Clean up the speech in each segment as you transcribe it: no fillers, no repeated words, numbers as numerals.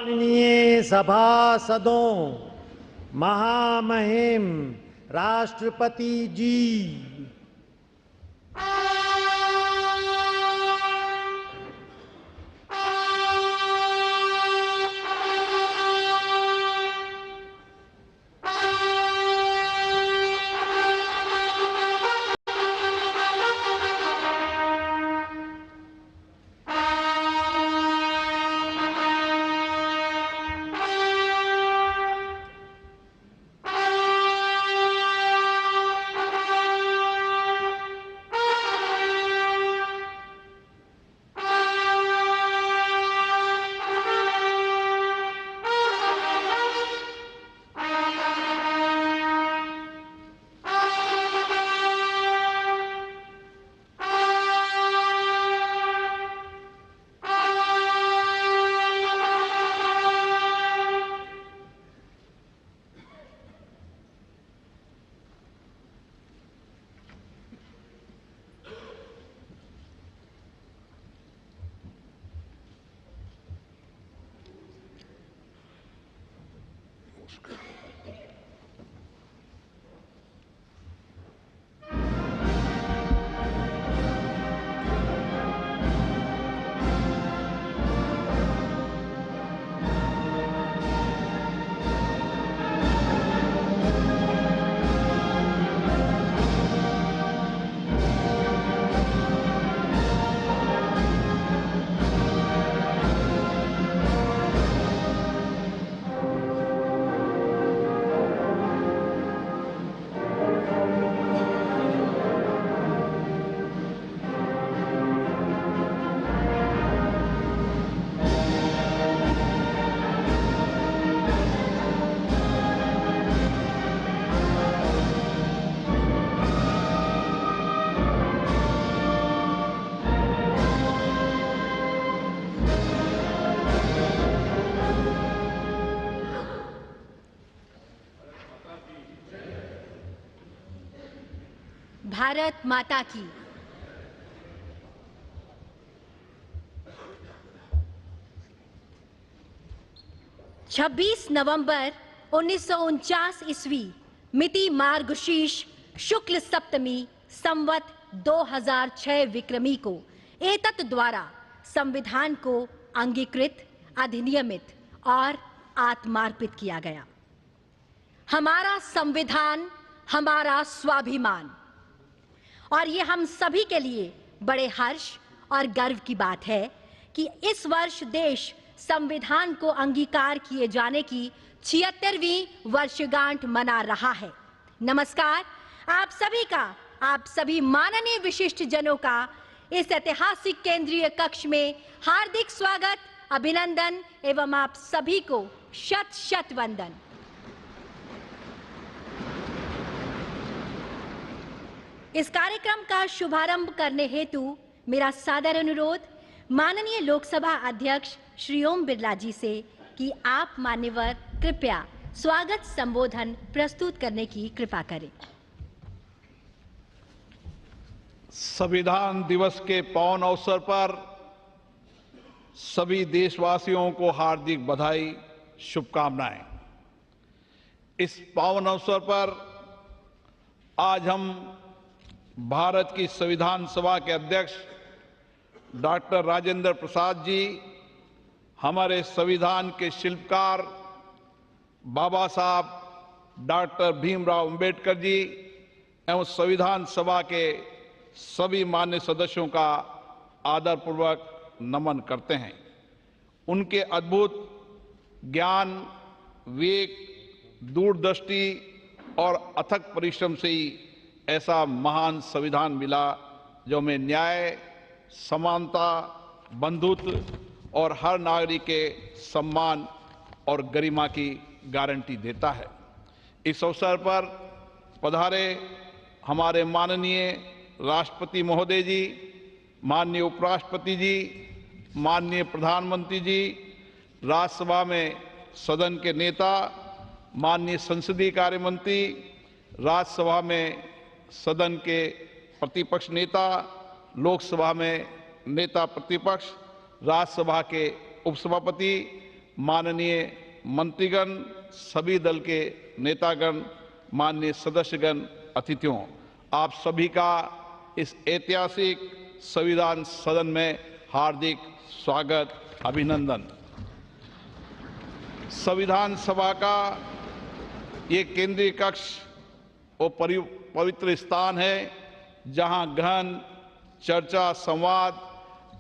माननीय सभासदों, महामहिम राष्ट्रपति जी, भारत माता की। छब्बीस नवंबर 1949 ईस्वी मिति मार्गशीर्ष शुक्ल सप्तमी संवत 2006 विक्रमी को एतत् द्वारा संविधान को अंगीकृत, अधिनियमित और आत्मार्पित किया गया। हमारा संविधान हमारा स्वाभिमान, और ये हम सभी के लिए बड़े हर्ष और गर्व की बात है कि इस वर्ष देश संविधान को अंगीकार किए जाने की 76वीं वर्षगांठ मना रहा है। नमस्कार, आप सभी का, आप सभी माननीय विशिष्ट जनों का इस ऐतिहासिक केंद्रीय कक्ष में हार्दिक स्वागत, अभिनंदन एवं आप सभी को शत शत वंदन। इस कार्यक्रम का शुभारंभ करने हेतु मेरा सादर अनुरोध माननीय लोकसभा अध्यक्ष श्री ओम बिरला जी से कि आप मान्यवर कृपया स्वागत संबोधन प्रस्तुत करने की कृपा करें। संविधान दिवस के पावन अवसर पर सभी देशवासियों को हार्दिक बधाई, शुभकामनाएं। इस पावन अवसर पर आज हम भारत की संविधान सभा के अध्यक्ष डॉक्टर राजेंद्र प्रसाद जी, हमारे संविधान के शिल्पकार बाबा साहब डॉक्टर भीमराव अंबेडकर जी एवं संविधान सभा के सभी मान्य सदस्यों का आदरपूर्वक नमन करते हैं। उनके अद्भुत ज्ञान, विवेक, दूरदृष्टि और अथक परिश्रम से ही ऐसा महान संविधान मिला जो में न्याय, समानता, बंधुत्व और हर नागरिक के सम्मान और गरिमा की गारंटी देता है। इस अवसर पर पधारे हमारे माननीय राष्ट्रपति महोदय जी, माननीय उपराष्ट्रपति जी, माननीय प्रधानमंत्री जी, राज्यसभा में सदन के नेता, माननीय संसदीय कार्य मंत्री, राज्यसभा में सदन के प्रतिपक्ष नेता, लोकसभा में नेता प्रतिपक्ष, राज्यसभा के उपसभापति, माननीय मंत्रीगण, सभी दल के नेतागण, माननीय सदस्यगण, अतिथियों, आप सभी का इस ऐतिहासिक संविधान सदन में हार्दिक स्वागत, अभिनंदन। संविधान सभा का ये केंद्रीय कक्ष और पवित्र स्थान है जहां गहन चर्चा, संवाद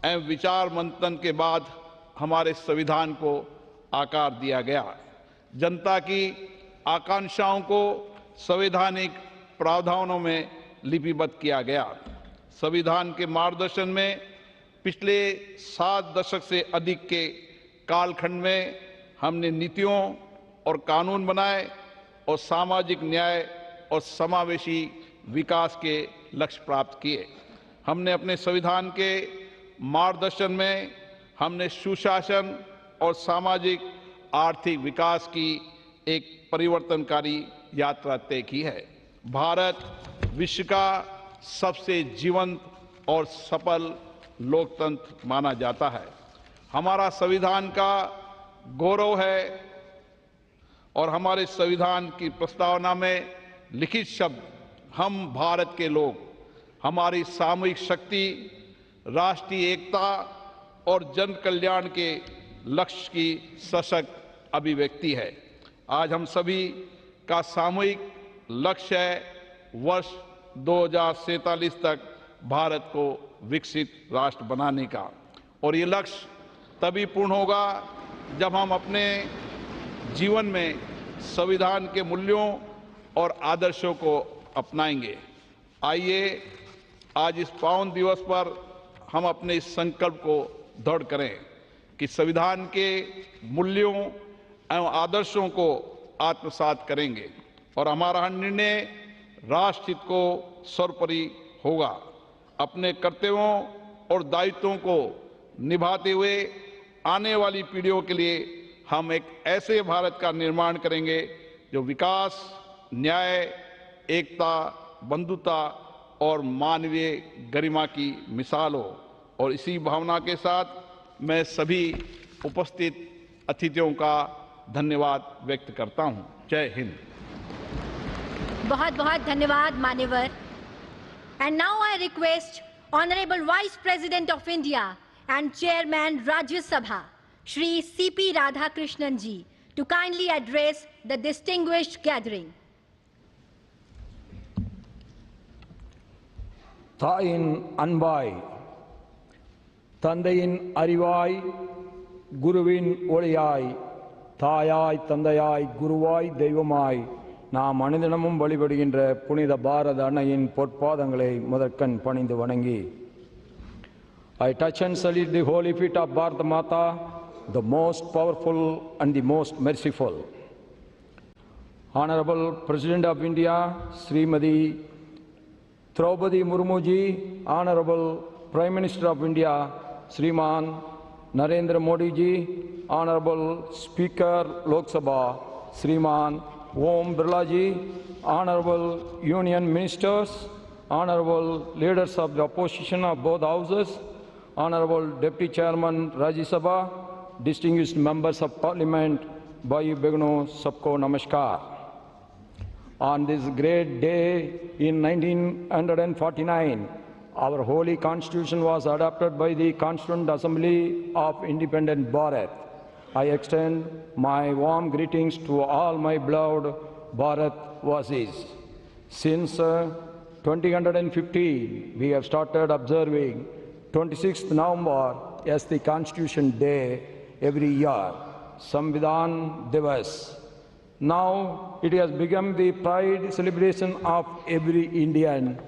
एवं विचार मंथन के बाद हमारे संविधान को आकार दिया गया। जनता की आकांक्षाओं को संवैधानिक प्रावधानों में लिपिबद्ध किया गया। संविधान के मार्गदर्शन में पिछले 7 दशक से अधिक के कालखंड में हमने नीतियों और कानून बनाए और सामाजिक न्याय और समावेशी विकास के लक्ष्य प्राप्त किए। हमने अपने संविधान के मार्गदर्शन में हमने सुशासन और सामाजिक आर्थिक विकास की एक परिवर्तनकारी यात्रा तय की है। भारत विश्व का सबसे जीवंत और सफल लोकतंत्र माना जाता है। हमारा संविधान का गौरव है और हमारे संविधान की प्रस्तावना में लिखित शब्द हम भारत के लोग, हमारी सामूहिक शक्ति, राष्ट्रीय एकता और जन कल्याण के लक्ष्य की सशक्त अभिव्यक्ति है। आज हम सभी का सामूहिक लक्ष्य है वर्ष 2047 तक भारत को विकसित राष्ट्र बनाने का, और ये लक्ष्य तभी पूर्ण होगा जब हम अपने जीवन में संविधान के मूल्यों और आदर्शों को अपनाएंगे। आइए आज इस पावन दिवस पर हम अपने इस संकल्प को दृढ़ करें कि संविधान के मूल्यों एवं आदर्शों को आत्मसात करेंगे और हमारा हर निर्णय राष्ट्र हित को सर्वोपरि होगा। अपने कर्तव्यों और दायित्वों को निभाते हुए आने वाली पीढ़ियों के लिए हम एक ऐसे भारत का निर्माण करेंगे जो विकास, न्याय, एकता, बंधुता और मानवीय गरिमा की मिसाल हो। और इसी भावना के साथ मैं सभी उपस्थित अतिथियों का धन्यवाद व्यक्त करता हूं। जय हिंद। बहुत बहुत धन्यवाद मान्यवर। And now I request honourable vice president of India and chairman Rajya Sabha Shri CP Radhakrishnan ji to kindly address the distinguished gathering. தாயின் அன்பாய், தந்தையின் அறிவாய், குருவின் ஒளியாய், தாயாய், தந்தையாய், குருவாய், தெய்வமாய் நாம் அனுதினமும் வழிபடுகின்ற புனித பாரத அன்னையின் பொற்பாதங்களை முதற்கண் பணிந்து வணங்கி, I touch and salute the holy feet of Bharat Mata, the most powerful and the most merciful. Honorable President of India, Srimati Draupadi Murmu ji, Honorable Prime Minister of India, Shriman Narendra Modi ji, Honorable Speaker Lok Sabha, Shriman Om Birla ji, Honorable Union Ministers, Honorable Leaders of the Opposition of both Houses, Honorable Deputy Chairman Rajya Sabha, distinguished members of Parliament, Bhai Begno, sabko namaskar. On this great day in 1949, our holy constitution was adopted by the Constituent Assembly of Independent Bharat. I extend my warm greetings to all my beloved Bharatvasis. Since 2015, we have started observing 26th November as the Constitution Day every year, Samvidhan Divas. Now it has become the pride celebration of every Indian.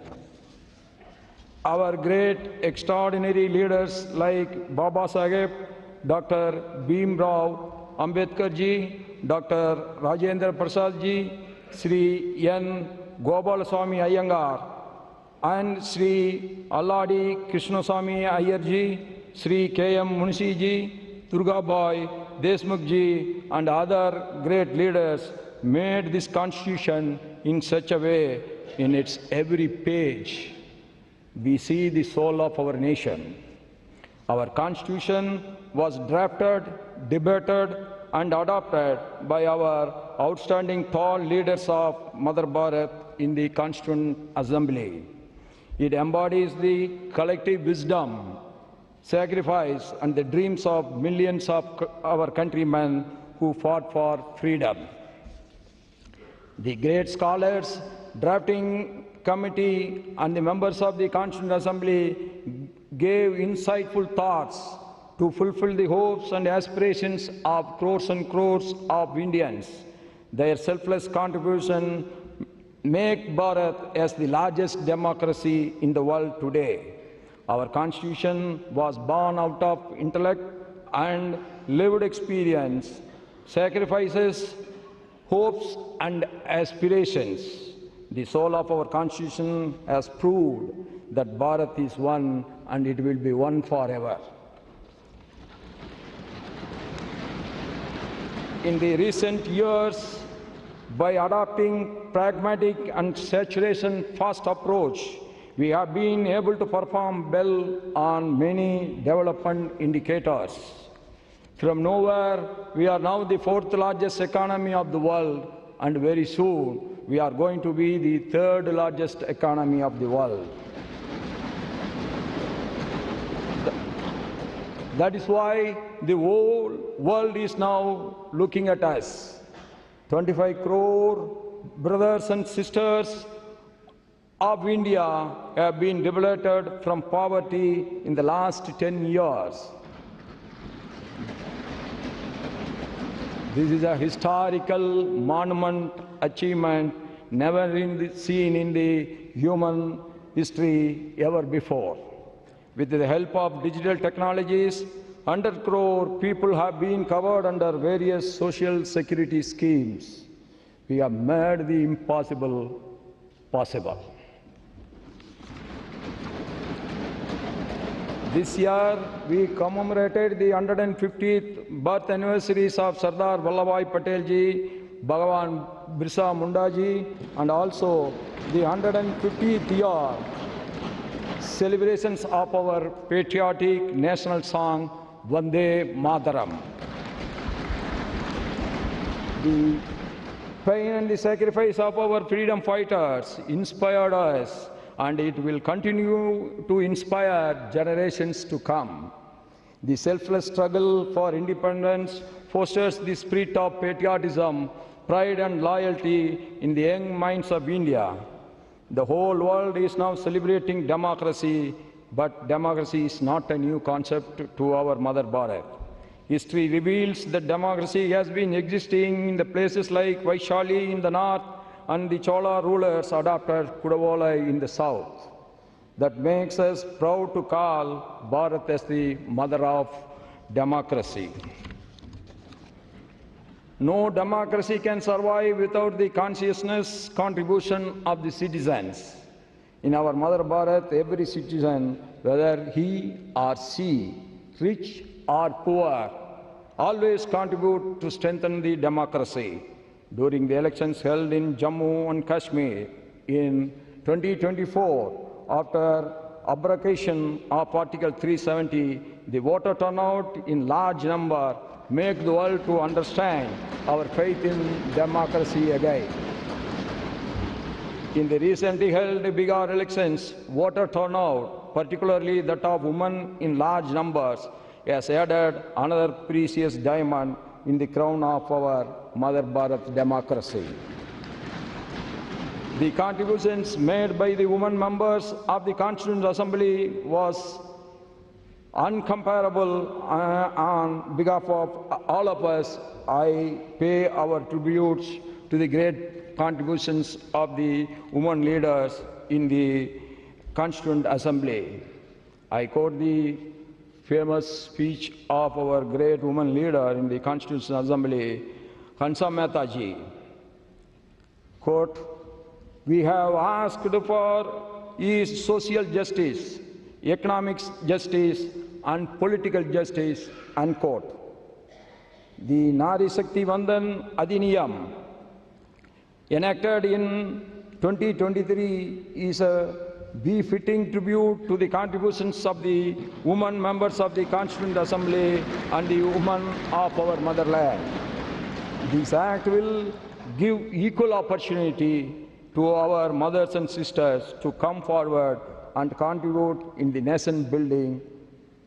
Our great extraordinary leaders like Baba Saheb, Dr. Bhim Rao Ambedkar ji, Dr. Rajendra Prasad ji, Sri N. Gopalaswamy Iyengar, and Sri Alladi Krishnaswamy Iyer ji, Sri K.M. Munshi ji, Durga Bhai Deshmukh ji, and other great leaders made this constitution in such a way. In its every page we see the soul of our nation. Our constitution was drafted, debated, and adopted by our outstanding tall leaders of Mother Bharat in the Constituent Assembly. It embodies the collective wisdom, sacrifice, and the dreams of millions of our countrymen who fought for freedom. The great scholars, drafting committee, and the members of the Constituent Assembly gave insightful thoughts to fulfill the hopes and aspirations of crores and crores of Indians. Their selfless contribution make Bharat as the largest democracy in the world today. Our Constitution was born out of intellect and lived experience, sacrifices, hopes, and aspirations. The soul of our Constitution has proved that Bharat is one and it will be one forever. In the recent years, by adopting pragmatic and saturation-first approach, we have been able to perform well on many development indicators. From nowhere, we are now the fourth largest economy of the world, and very soon we are going to be the third largest economy of the world. That is why the whole world is now looking at us. 25 crore brothers and sisters of India have been liberated from poverty in the last 10 years. This is a historical monument achievement never seen in the human history ever before. With the help of digital technologies, 100 crore people have been covered under various social security schemes. We have made the impossible possible. This year, we commemorated the 150th birth anniversaries of Sardar Vallabhbhai Patel ji, Bhagavan Birsa Munda ji, and also the 150th year celebrations of our patriotic national song, Vande Mataram. The pain and the sacrifice of our freedom fighters inspired us, and it will continue to inspire generations to come. The selfless struggle for independence fosters the spirit of patriotism, pride and loyalty in the young minds of India. The whole world is now celebrating democracy, but democracy is not a new concept to our Mother Bharat. History reveals that democracy has been existing in the places like Vaishali in the north and the Chola rulers adopted Kudavolai in the south. That makes us proud to call Bharat as the mother of democracy. No democracy can survive without the consciousness contribution of the citizens. In our Mother Bharat, every citizen, whether he or she, rich or poor, always contribute to strengthen the democracy. During the elections held in Jammu and Kashmir in 2024, after abrogation of Article 370, the voter turnout in large number make the world to understand our faith in democracy again. In the recently held Bihar elections, voter turnout, particularly that of women in large numbers, has added another precious diamond in the crown of our Mother Bharat democracy. The contributions made by the women members of the Constituent Assembly was Uncomparable, on behalf of all of us, I pay our tributes to the great contributions of the women leaders in the Constituent Assembly. I quote the famous speech of our great woman leader in the Constitutional Assembly, Hansa Mehtaji. Quote, "We have asked for is social justice, economic justice, and political justice," unquote. The Nari Shakti Vandan Adhiniyam, enacted in 2023, is a befitting tribute to the contributions of the women members of the Constituent Assembly and the women of our motherland. This act will give equal opportunity to our mothers and sisters to come forward and contribute in the nation building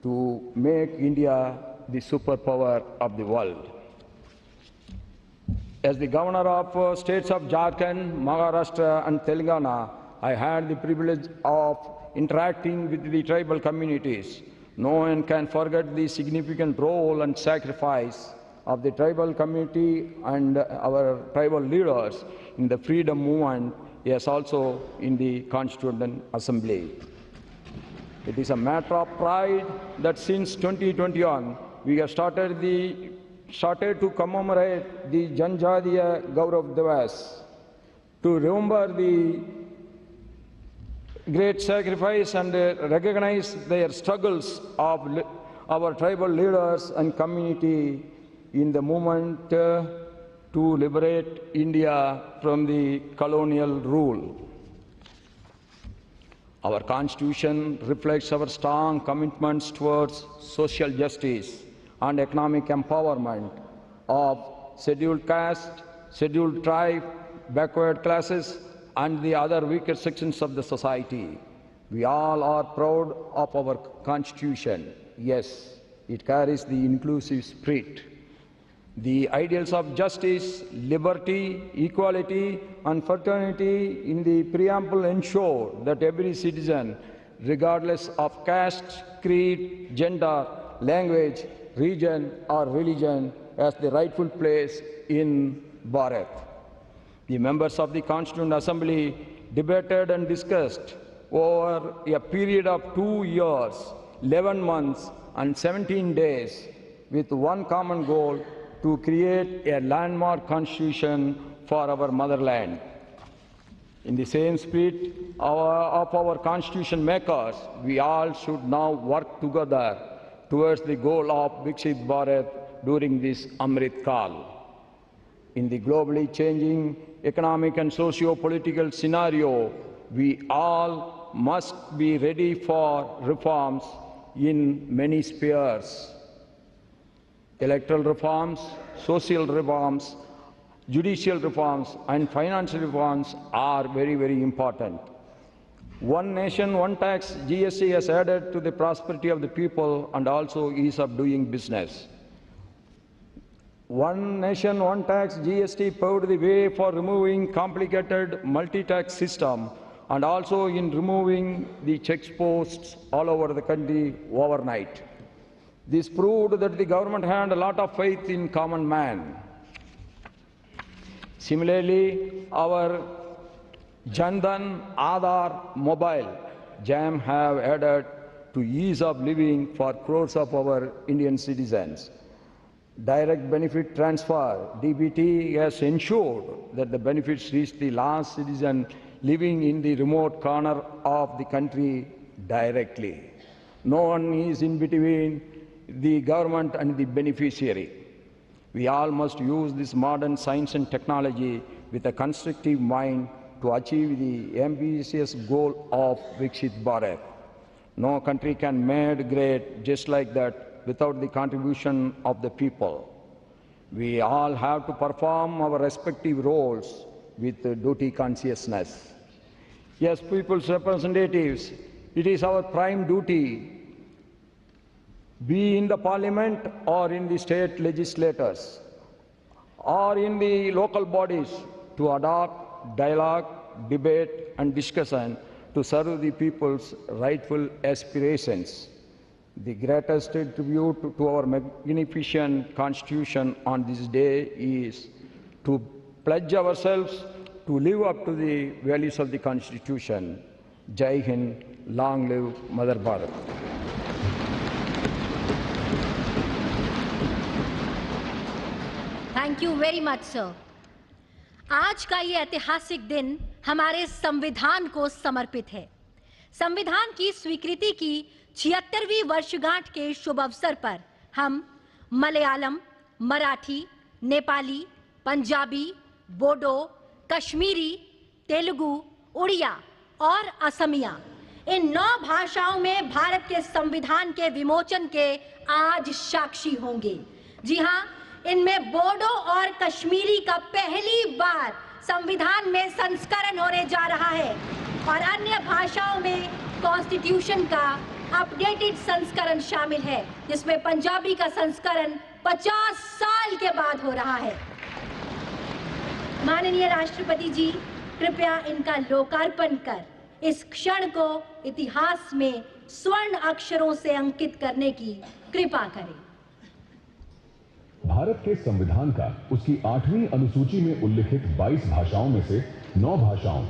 to make India the superpower of the world. As the governor of states of Jharkhand, Maharashtra and Telangana, I had the privilege of interacting with the tribal communities. No one can forget the significant role and sacrifice of the tribal community and our tribal leaders in the freedom movement, yes, also in the Constituent Assembly. It is a matter of pride that since 2021, we have started to commemorate the Janjadiya Gaurav Divas, to remember the great sacrifice and recognize their struggles of our tribal leaders and community in the movement to liberate India from the colonial rule. Our Constitution reflects our strong commitments towards social justice and economic empowerment of scheduled caste, scheduled tribe, backward classes, and the other weaker sections of the society. We all are proud of our Constitution. Yes, it carries the inclusive spirit. The ideals of justice, liberty, equality, and fraternity in the preamble ensure that every citizen, regardless of caste, creed, gender, language, region, or religion, has the rightful place in Bharat. The members of the Constituent Assembly debated and discussed over a period of 2 years, 11 months, and 17 days with one common goal: to create a landmark constitution for our motherland. In the same spirit of our constitution makers, we all should now work together towards the goal of Viksit Bharat during this Amrit Kal. In the globally changing economic and socio-political scenario, we all must be ready for reforms in many spheres. Electoral reforms, social reforms, judicial reforms, and financial reforms are very, very important. One nation, one tax, GST has added to the prosperity of the people and also ease of doing business. One nation, one tax, GST paved the way for removing complicated multi-tax system and also in removing the checkposts all over the country overnight. This proved that the government had a lot of faith in common man. Similarly, our Jandan, Aadhaar, Mobile, JAM have added to ease of living for crores of our Indian citizens. Direct benefit transfer, DBT, has ensured that the benefits reach the last citizen living in the remote corner of the country directly. No one is in between the government and the beneficiary. We all must use this modern science and technology with a constructive mind to achieve the ambitious goal of Viksit Bharat. No country can be made great just like that without the contribution of the people. We all have to perform our respective roles with duty consciousness. As people's representatives, it is our prime duty, be in the parliament or in the state legislators or in the local bodies, to adopt dialogue, debate and discussion to serve the people's rightful aspirations. The greatest tribute to our magnificent Constitution on this day is to pledge ourselves to live up to the values of the Constitution. Jai Hind, long live Mother Bharat. Thank you very much sir. आज का ये ऐतिहासिक दिन हमारे संविधान को समर्पित है। संविधान की स्वीकृति की 76वीं वर्षगांठ के शुभ अवसर पर हम मलयालम, मराठी, नेपाली, पंजाबी, बोडो, कश्मीरी, तेलुगु, उड़िया और असमिया इन 9 भाषाओं में भारत के संविधान के विमोचन के आज साक्षी होंगे। जी हाँ, इनमें बोडो और कश्मीरी का पहली बार संविधान में संस्करण होने जा रहा है और अन्य भाषाओं में कॉन्स्टिट्यूशन का अपडेटेड संस्करण शामिल है, जिसमें पंजाबी का संस्करण 50 साल के बाद हो रहा है। माननीय राष्ट्रपति जी, कृपया इनका लोकार्पण कर इस क्षण को इतिहास में स्वर्ण अक्षरों से अंकित करने की कृपा करें। भारत के संविधान का उसकी 8वीं अनुसूची में उल्लिखित 22 भाषाओं में से 9 भाषाओं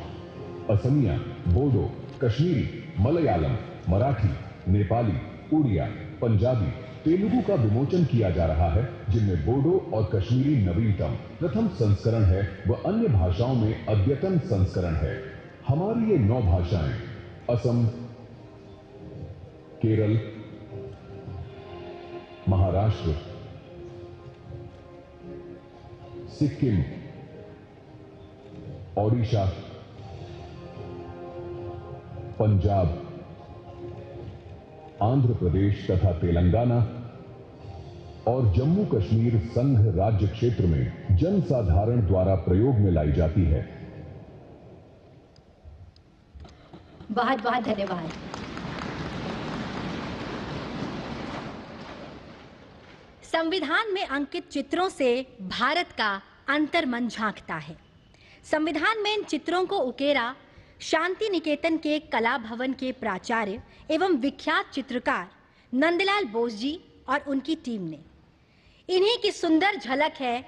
असमिया, बोडो, कश्मीरी, मलयालम, मराठी, नेपाली, उड़िया, पंजाबी, तेलुगु का विमोचन किया जा रहा है, जिनमें बोडो और कश्मीरी नवीनतम प्रथम संस्करण है व अन्य भाषाओं में अद्यतन संस्करण है। हमारी ये 9 भाषाएं असम, केरल, महाराष्ट्र, सिक्किम, ओडिशा, पंजाब, आंध्र प्रदेश तथा तेलंगाना और जम्मू कश्मीर संघ राज्य क्षेत्र में जनसाधारण द्वारा प्रयोग में लाई जाती है। बहुत बहुत धन्यवाद। संविधान में अंकित चित्रों से भारत का अंतर्मन झांकता है। संविधान में इन चित्रों को उकेरा शांति निकेतन के कला भवन के प्राचार्य एवं विख्यात चित्रकार नंदलाल बोस जी और उनकी टीम ने। इन्हीं की सुंदर झलक है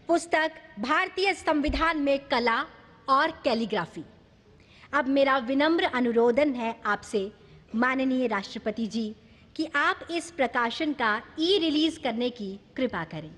पुस्तक भारतीय संविधान में कला और कैलीग्राफी। अब मेरा विनम्र अनुरोधन है आपसे माननीय राष्ट्रपति जी कि आप इस प्रकाशन का रिलीज करने की कृपा करें।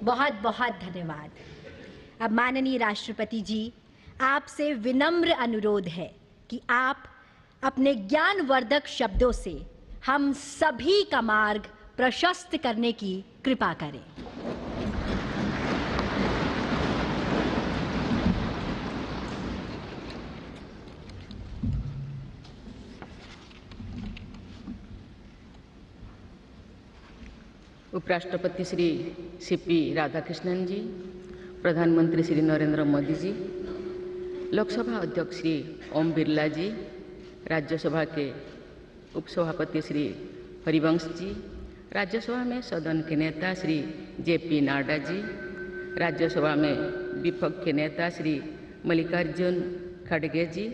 बहुत बहुत धन्यवाद। अब माननीय राष्ट्रपति जी, आपसे विनम्र अनुरोध है कि आप अपने ज्ञानवर्धक शब्दों से हम सभी का मार्ग प्रशस्त करने की कृपा करें। उपराष्ट्रपति श्री सीपी राधाकृष्णन जी, प्रधानमंत्री श्री नरेंद्र मोदी जी, लोकसभा अध्यक्ष श्री ओम बिरला जी, राज्यसभा के उपसभापति श्री हरिवंश जी, राज्यसभा में सदन के नेता श्री जेपी नाडा जी, राज्यसभा में विपक्ष के नेता श्री मल्लिकार्जुन खड़गे जी,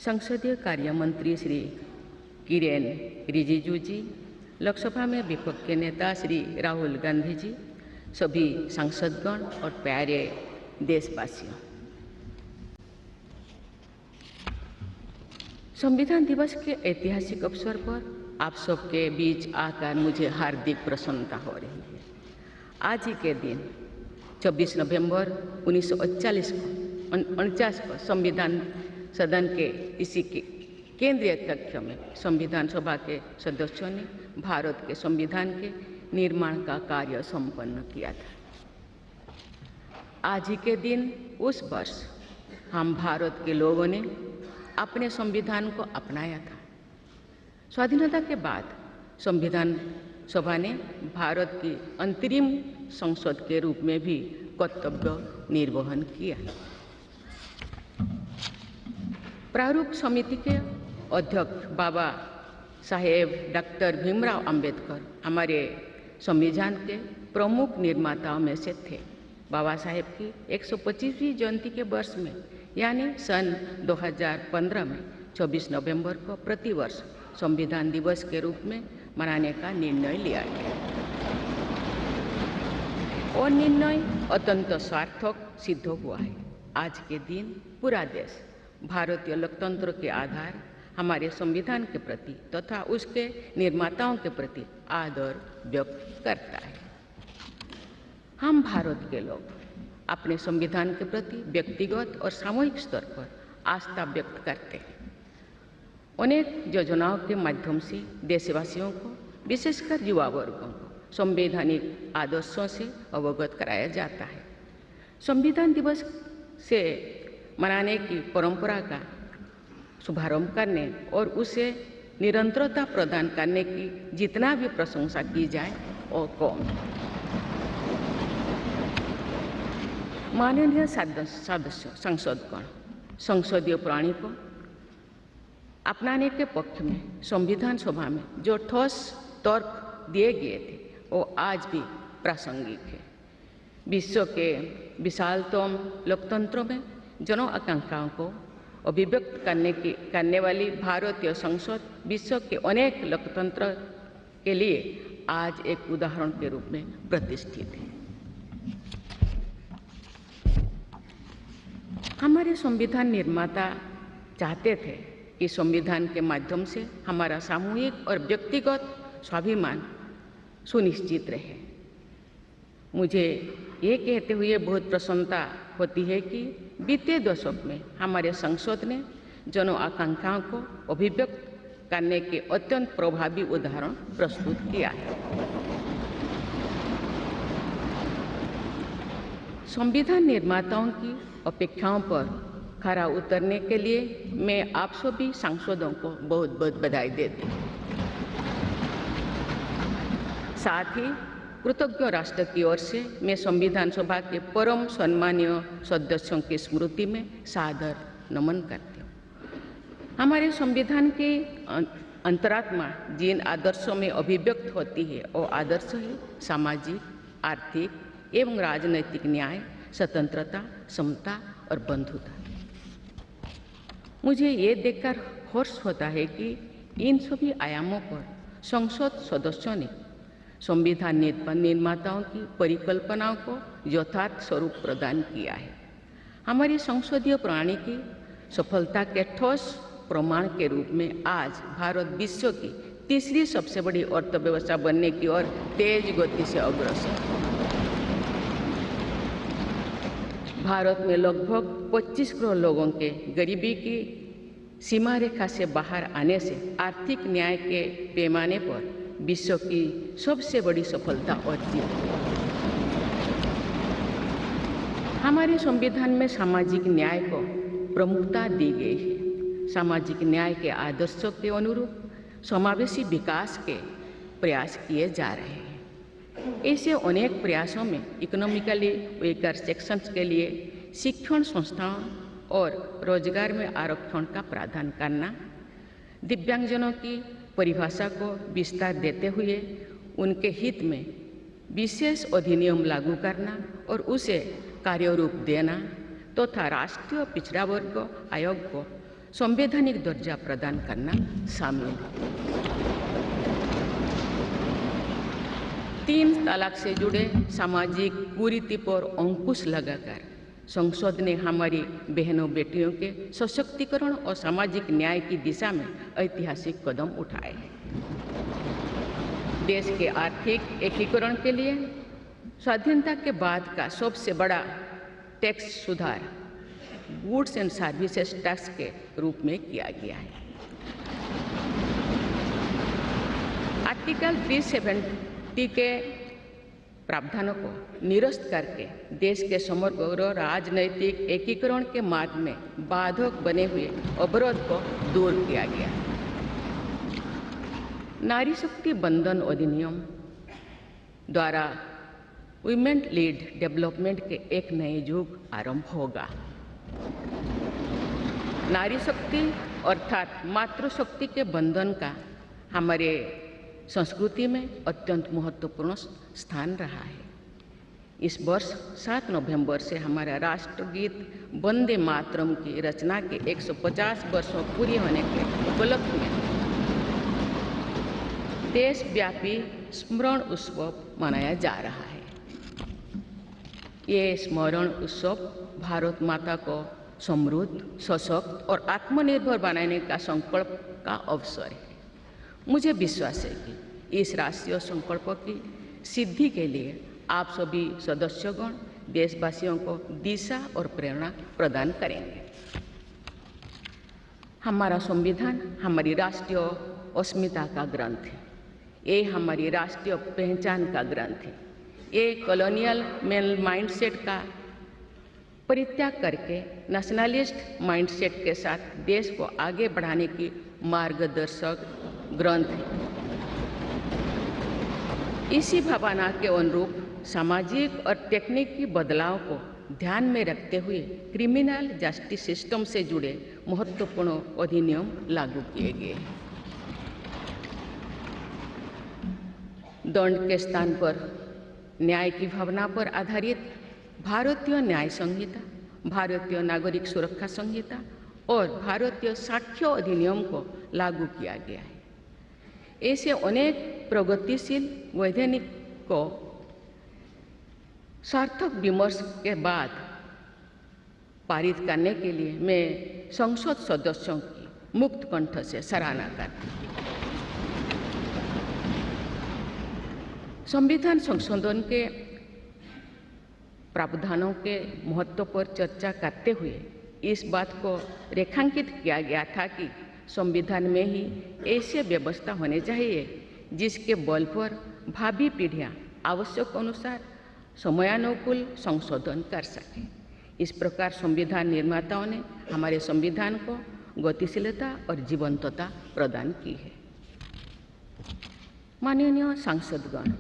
संसदीय कार्य मंत्री श्री किरेन रिजिजू जी, लोकसभा में विपक्ष के नेता श्री राहुल गांधी जी, सभी सांसदगण और प्यारे देशवासियों, संविधान दिवस के ऐतिहासिक अवसर पर आप सबके बीच आकर मुझे हार्दिक प्रसन्नता हो रही है। आज ही के दिन 24 नवंबर 1949 को संविधान सदन के इसी के केंद्रीय कक्ष में संविधान सभा के सदस्यों ने भारत के संविधान के निर्माण का कार्य संपन्न किया था। आज ही के दिन उस वर्ष हम भारत के लोगों ने अपने संविधान को अपनाया था। स्वाधीनता के बाद संविधान सभा ने भारत की अंतरिम संसद के रूप में भी कर्तव्य निर्वहन किया। प्रारूप समिति के अध्यक्ष बाबा साहेब डॉक्टर भीमराव अंबेडकर हमारे संविधान के प्रमुख निर्माताओं में से थे। बाबा साहेब की 125वीं जयंती के वर्ष में यानी सन 2015 में 24 नवंबर को प्रतिवर्ष संविधान दिवस के रूप में मनाने का निर्णय लिया गया और निर्णय अत्यंत सार्थक सिद्ध हुआ है। आज के दिन पूरा देश भारतीय लोकतंत्र के आधार हमारे संविधान के प्रति तथा उसके निर्माताओं के प्रति आदर व्यक्त करता है। हम भारत के लोग अपने संविधान के प्रति व्यक्तिगत और सामूहिक स्तर पर आस्था व्यक्त करते हैं। अनेक योजनाओं के माध्यम से देशवासियों को, विशेषकर युवा वर्गों को संवैधानिक आदर्शों से अवगत कराया जाता है। संविधान दिवस से मनाने की परंपरा का शुभारंभ करने और उसे निरंतरता प्रदान करने की जितना भी प्रशंसा की जाए और कम। माननीय सदस्य संसदगण संसदीय प्रणाली को अपनाने के पक्ष में संविधान सभा में जो ठोस तर्क दिए गए थे वो आज भी प्रासंगिक है। विश्व के विशालतम लोकतंत्रों में जन आकांक्षाओं को अभिव्यक्त करने वाली भारतीय संसद विश्व के अनेक लोकतंत्र के लिए आज एक उदाहरण के रूप में प्रतिष्ठित है। हमारे संविधान निर्माता चाहते थे कि संविधान के माध्यम से हमारा सामूहिक और व्यक्तिगत स्वाभिमान सुनिश्चित रहे। मुझे ये कहते हुए बहुत प्रसन्नता होती है कि बीते दशक में हमारे संसद ने जन आकांक्षाओं को अभिव्यक्त करने के अत्यंत प्रभावी उदाहरण प्रस्तुत किया है। संविधान निर्माताओं की अपेक्षाओं पर खरा उतरने के लिए मैं आप सभी सांसदों को बहुत बहुत बधाई देती हूँ। साथ ही कृतज्ञ राष्ट्र की ओर से मैं संविधान सभा के परम सम्मानीय सदस्यों की स्मृति में सादर नमन करती हूँ। हमारे संविधान के अंतरात्मा जिन आदर्शों में अभिव्यक्त होती है वो आदर्श है सामाजिक, आर्थिक एवं राजनैतिक न्याय, स्वतंत्रता, समता और बंधुता। मुझे ये देखकर हर्ष होता है कि इन सभी आयामों पर संसद सदस्यों ने संविधान निर्माताओं की परिकल्पनाओं को यथार्थ स्वरूप प्रदान किया है। हमारी संसदीय प्रणाली की सफलता के ठोस प्रमाण के रूप में आज भारत विश्व की तीसरी सबसे बड़ी अर्थव्यवस्था बनने की ओर तेज गति से अग्रसर है। भारत में लगभग 25 करोड़ लोगों के गरीबी की सीमा रेखा से बाहर आने से आर्थिक न्याय के पैमाने पर विश्व की सबसे बड़ी सफलता अर्जित है। हमारे संविधान में सामाजिक न्याय को प्रमुखता दी गई है। सामाजिक न्याय के आदर्शों के अनुरूप समावेशी विकास के प्रयास किए जा रहे हैं। ऐसे अनेक प्रयासों में इकोनॉमिकली वीकर सेक्शंस के लिए शिक्षण संस्थाओं और रोजगार में आरक्षण का प्रावधान करना, दिव्यांगजनों की परिभाषा को विस्तार देते हुए उनके हित में विशेष अधिनियम लागू करना और उसे कार्यरूप देना तथा राष्ट्रीय पिछड़ा वर्ग आयोग को संवैधानिक दर्जा प्रदान करना शामिल है। 3 तलाक से जुड़े सामाजिक कुरीति पर अंकुश लगाकर संसद ने हमारी बहनों बेटियों के सशक्तिकरण और सामाजिक न्याय की दिशा में ऐतिहासिक कदम उठाए हैं। देश के आर्थिक एकीकरण के लिए स्वाधीनता के बाद का सबसे बड़ा टैक्स सुधार गुड्स एंड सर्विसेज टैक्स के रूप में किया गया है। आर्टिकल 370 के प्रावधानों को निरस्त करके देश के समग्र राजनैतिक एकीकरण के मार्ग में बाधक बने हुए अवरोध को दूर किया गया। नारी शक्ति बंधन अधिनियम द्वारा वुमेन लीड डेवलपमेंट के एक नए युग आरंभ होगा। नारी शक्ति अर्थात मातृशक्ति के बंधन का हमारे संस्कृति में अत्यंत महत्वपूर्ण स्थान रहा है। इस वर्ष 7 नवंबर से हमारा राष्ट्रगीत वंदे मातरम की रचना के 150 वर्षों पूरी होने के उपलक्ष्य में देशव्यापी स्मरण उत्सव मनाया जा रहा है। ये स्मरण उत्सव भारत माता को समृद्ध, सशक्त और आत्मनिर्भर बनाने का संकल्प का अवसर है। मुझे विश्वास है कि इस राष्ट्रीय संकल्प की सिद्धि के लिए आप सभी सदस्यगण देशवासियों को दिशा और प्रेरणा प्रदान करेंगे। हमारा संविधान हमारी राष्ट्रीय अस्मिता का ग्रंथ है। ये हमारी राष्ट्रीय पहचान का ग्रंथ है। ये कॉलोनियल माइंडसेट का परित्याग करके नेशनलिस्ट माइंडसेट के साथ देश को आगे बढ़ाने की मार्गदर्शक ग्रंथ है। इसी भावना के अनुरूप सामाजिक और तकनीकी बदलाव को ध्यान में रखते हुए क्रिमिनल जस्टिस सिस्टम से जुड़े महत्वपूर्ण अधिनियम लागू किए गए। दंड के स्थान पर न्याय की भावना पर आधारित भारतीय न्याय संहिता, भारतीय नागरिक सुरक्षा संहिता और भारतीय साक्ष्य अधिनियम को लागू किया गया है। ऐसे अनेक प्रगतिशील वैधानिक को सार्थक विमर्श के बाद पारित करने के लिए मैं संसद सदस्यों की मुक्त कंठ से सराहना करती हूँ। संविधान संशोधन के प्रावधानों के महत्व पर चर्चा करते हुए इस बात को रेखांकित किया गया था कि संविधान में ही ऐसी व्यवस्था होनी चाहिए जिसके बल पर भावी पीढ़ियां आवश्यक अनुसार समयानुकूल संशोधन कर सकें। इस प्रकार संविधान निर्माताओं ने हमारे संविधान को गतिशीलता और जीवंतता प्रदान की है। माननीय सांसदगण,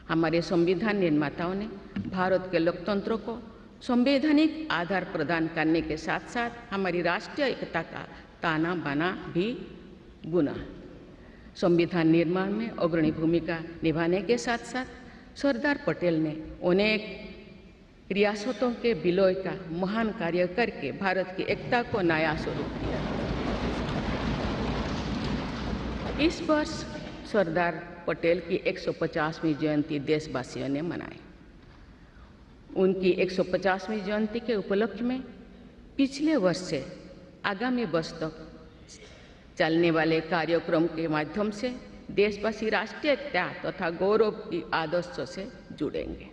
हमारे संविधान निर्माताओं ने भारत के लोकतंत्र को संवैधानिक आधार प्रदान करने के साथ साथ हमारी राष्ट्रीय एकता का ताना बाना भी बुना। संविधान निर्माण में अग्रणी भूमिका निभाने के साथ साथ सरदार पटेल ने अनेक रियासतों के विलय का महान कार्य करके भारत की एकता को नया स्वरूप दिया। इस वर्ष सरदार पटेल की 150वीं जयंती देशवासियों ने मनाई। उनकी 150वीं जयंती के उपलक्ष्य में पिछले वर्ष से आगामी वर्ष तक चलने वाले कार्यक्रम के माध्यम से देशवासी राष्ट्रीय एकता तथा गौरव की आदर्शों से जुड़ेंगे।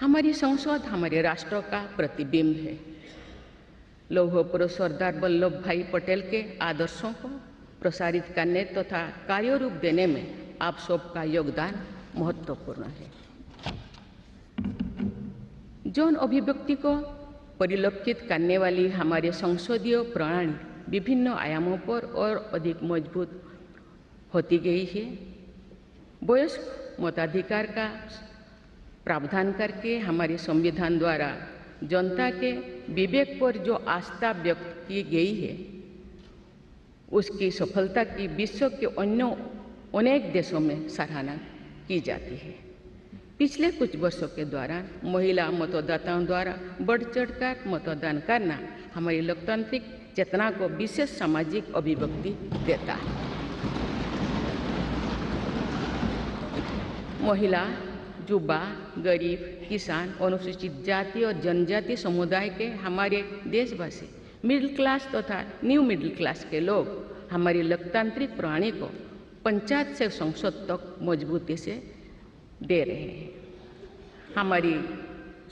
हमारी संसद हमारे राष्ट्र का प्रतिबिंब है। लौह पुरुष सरदार वल्लभ भाई पटेल के आदर्शों को प्रसारित करने तथा कार्यरूप देने में आप सबका योगदान महत्वपूर्ण है। जौन अभिव्यक्ति को परिलक्षित करने वाली हमारे संसदीय प्रणाली विभिन्न आयामों पर और अधिक मजबूत होती गई है। वयस्क मताधिकार का प्रावधान करके हमारे संविधान द्वारा जनता के विवेक पर जो आस्था व्यक्त की गई है, उसकी सफलता की विश्व के अन्य अनेक देशों में सराहना की जाती है। पिछले कुछ वर्षों के दौरान महिला मतदाताओं द्वारा बढ़ चढ़कर मतदान करना हमारी लोकतांत्रिक चेतना को विशेष सामाजिक अभिव्यक्ति देता है। महिला, युवा, गरीब, किसान, अनुसूचित जाति और जनजाति समुदाय के हमारे देशवासी, मिडिल क्लास तथा न्यू मिडिल क्लास के लोग हमारी लोकतांत्रिक प्रणाली को पंचायत से संसद तक मजबूती से दे रहे हैं। हमारी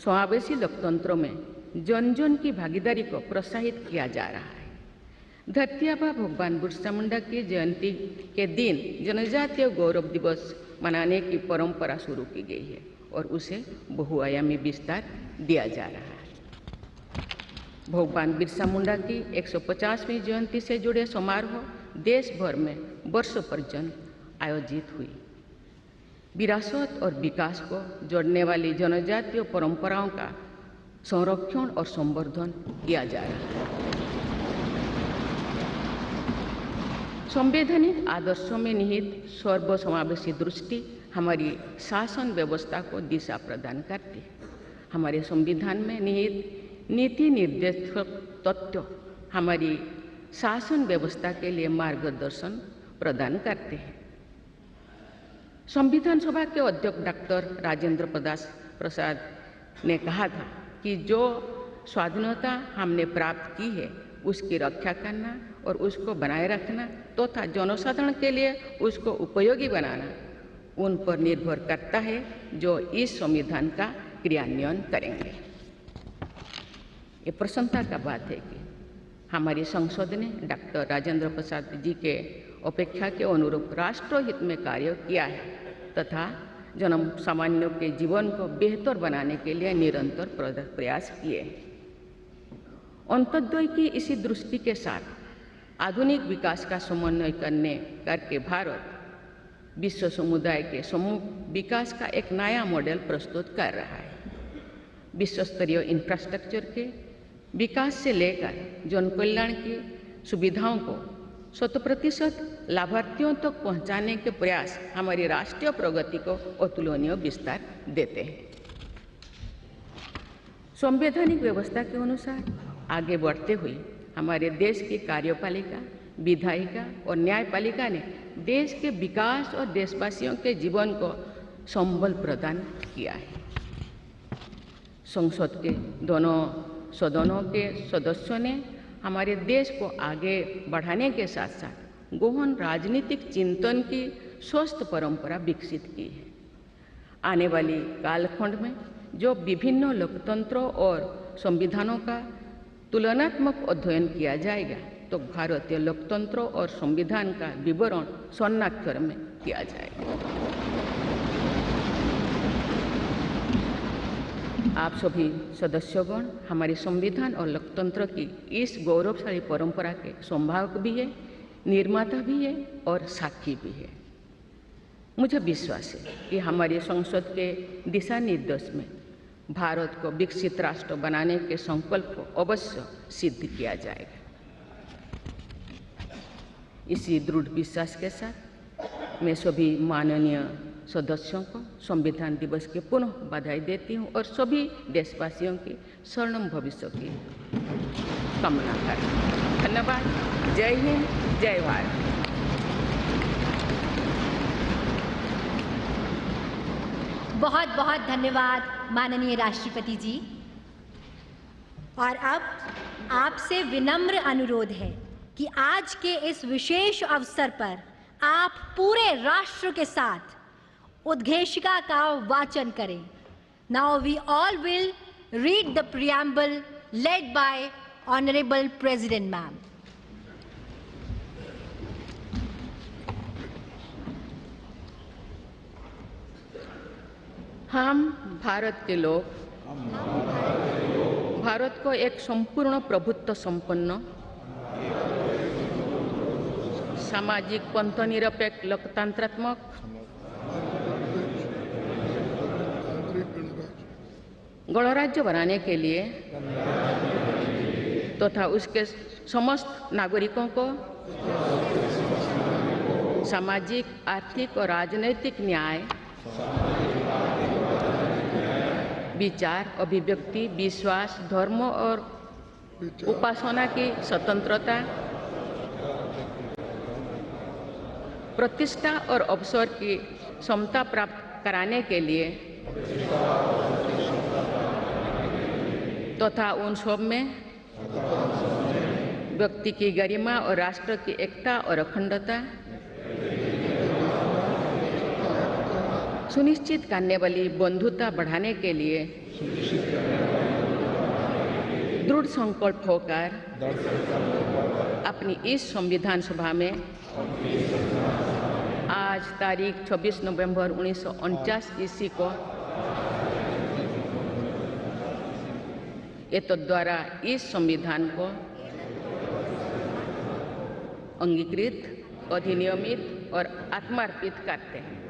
समावेशी लोकतंत्र में जन जन की भागीदारी को प्रोत्साहित किया जा रहा है। धरती आबा भगवान बिरसा मुंडा की जयंती के दिन जनजातीय गौरव दिवस मनाने की परंपरा शुरू की गई है और उसे बहुआयामी विस्तार दिया जा रहा है। भगवान बिरसा मुंडा की 150वीं जयंती से जुड़े समारोह देश भर में वर्षों पर्यंत आयोजित हुई। विरासत और विकास को जोड़ने वाली जनजातीय परंपराओं का संरक्षण और संवर्धन किया जा रहा है। संवैधानिक आदर्शों में निहित सर्वसमावेशी दृष्टि हमारी शासन व्यवस्था को दिशा प्रदान करती है। हमारे संविधान में निहित नीति निर्देशक तत्व हमारी शासन व्यवस्था के लिए मार्गदर्शन प्रदान करते हैं। संविधान सभा के अध्यक्ष डॉक्टर राजेंद्र प्रसाद ने कहा था कि जो स्वाधीनता हमने प्राप्त की है उसकी रक्षा करना और उसको बनाए रखना तथा जनसाधारण के लिए उसको उपयोगी बनाना उन पर निर्भर करता है जो इस संविधान का क्रियान्वयन करेंगे। ये प्रसन्नता का बात है कि हमारी संसद ने डॉक्टर राजेंद्र प्रसाद जी के अपेक्षा के अनुरूप राष्ट्रहित में कार्य किया है तथा जन सामान्यों के जीवन को बेहतर बनाने के लिए निरंतर प्रयास किए। अंत्योदय की इसी दृष्टि के साथ आधुनिक विकास का समन्वय करके भारत विश्व समुदाय के सम्मुख विकास का एक नया मॉडल प्रस्तुत कर रहा है। विश्व स्तरीय इंफ्रास्ट्रक्चर के विकास से लेकर जन कल्याण की सुविधाओं को 100% लाभार्थियों तक पहुंचाने के प्रयास हमारी राष्ट्रीय प्रगति को अतुलनीय विस्तार देते हैं। संवैधानिक व्यवस्था के अनुसार आगे बढ़ते हुए हमारे देश की कार्यपालिका, विधायिका और न्यायपालिका ने देश के विकास और देशवासियों के जीवन को संबल प्रदान किया है। संसद के दोनों सदनों के सदस्यों ने हमारे देश को आगे बढ़ाने के साथ साथ गहन राजनीतिक चिंतन की स्वस्थ परंपरा विकसित की है। आने वाली कालखंड में जो विभिन्न लोकतंत्रों और संविधानों का तुलनात्मक अध्ययन किया जाएगा तो भारतीय लोकतंत्र और संविधान का विवरण स्वर्णाक्षर में किया जाएगा। आप सभी सदस्यगण हमारे संविधान और लोकतंत्र की इस गौरवशाली परंपरा के संवाहक भी है, निर्माता भी है और साक्षी भी है। मुझे विश्वास है कि हमारी संसद के दिशा निर्देश में भारत को विकसित राष्ट्र बनाने के संकल्प को अवश्य सिद्ध किया जाएगा। इसी दृढ़ विश्वास के साथ मैं सभी माननीय सदस्यों को संविधान दिवस की पुनः बधाई देती हूँ और सभी देशवासियों की स्वर्णिम भविष्य की कामना करती हूँ। धन्यवाद। जय हिंद, जय भारत। बहुत बहुत धन्यवाद माननीय राष्ट्रपति जी। और अब आपसे विनम्र अनुरोध है कि आज के इस विशेष अवसर पर आप पूरे राष्ट्र के साथ उद्घोषिका का वाचन करें। Now we all will read the preamble led by honourable president ma'am. हम भारत के लोग भारत को एक संपूर्ण प्रभुत्व संपन्न सामाजिक पंथनिरपेक्ष लोकतंत्रात्मक गणराज्य बनाने के लिए तथा उसके समस्त नागरिकों को सामाजिक, आर्थिक और राजनैतिक न्याय, विचार, अभिव्यक्ति, विश्वास, धर्म और उपासना की स्वतंत्रता, प्रतिष्ठा और अवसर की समता प्राप्त कराने के लिए तथा उन सब में व्यक्ति की गरिमा और राष्ट्र की एकता और अखंडता सुनिश्चित करने वाली बंधुता बढ़ाने के लिए दृढ़ संकल्प होकर अपनी इस संविधान सभा में आज तारीख 26 नवंबर 1949 ईस्वी को एतद् द्वारा इस संविधान को अंगीकृत, अधिनियमित और आत्मार्पित करते हैं।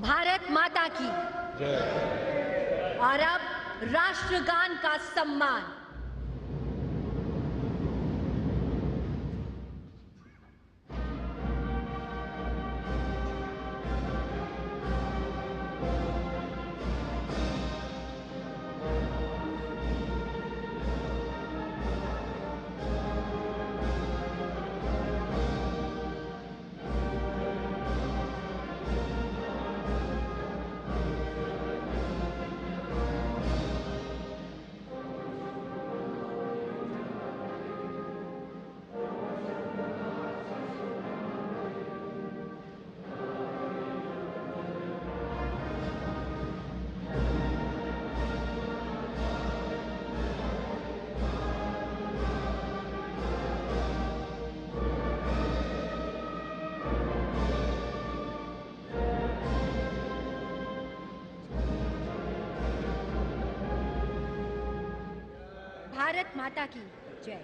भारत माता की जय। और अब राष्ट्रगान का सम्मान। भारत माता की जय।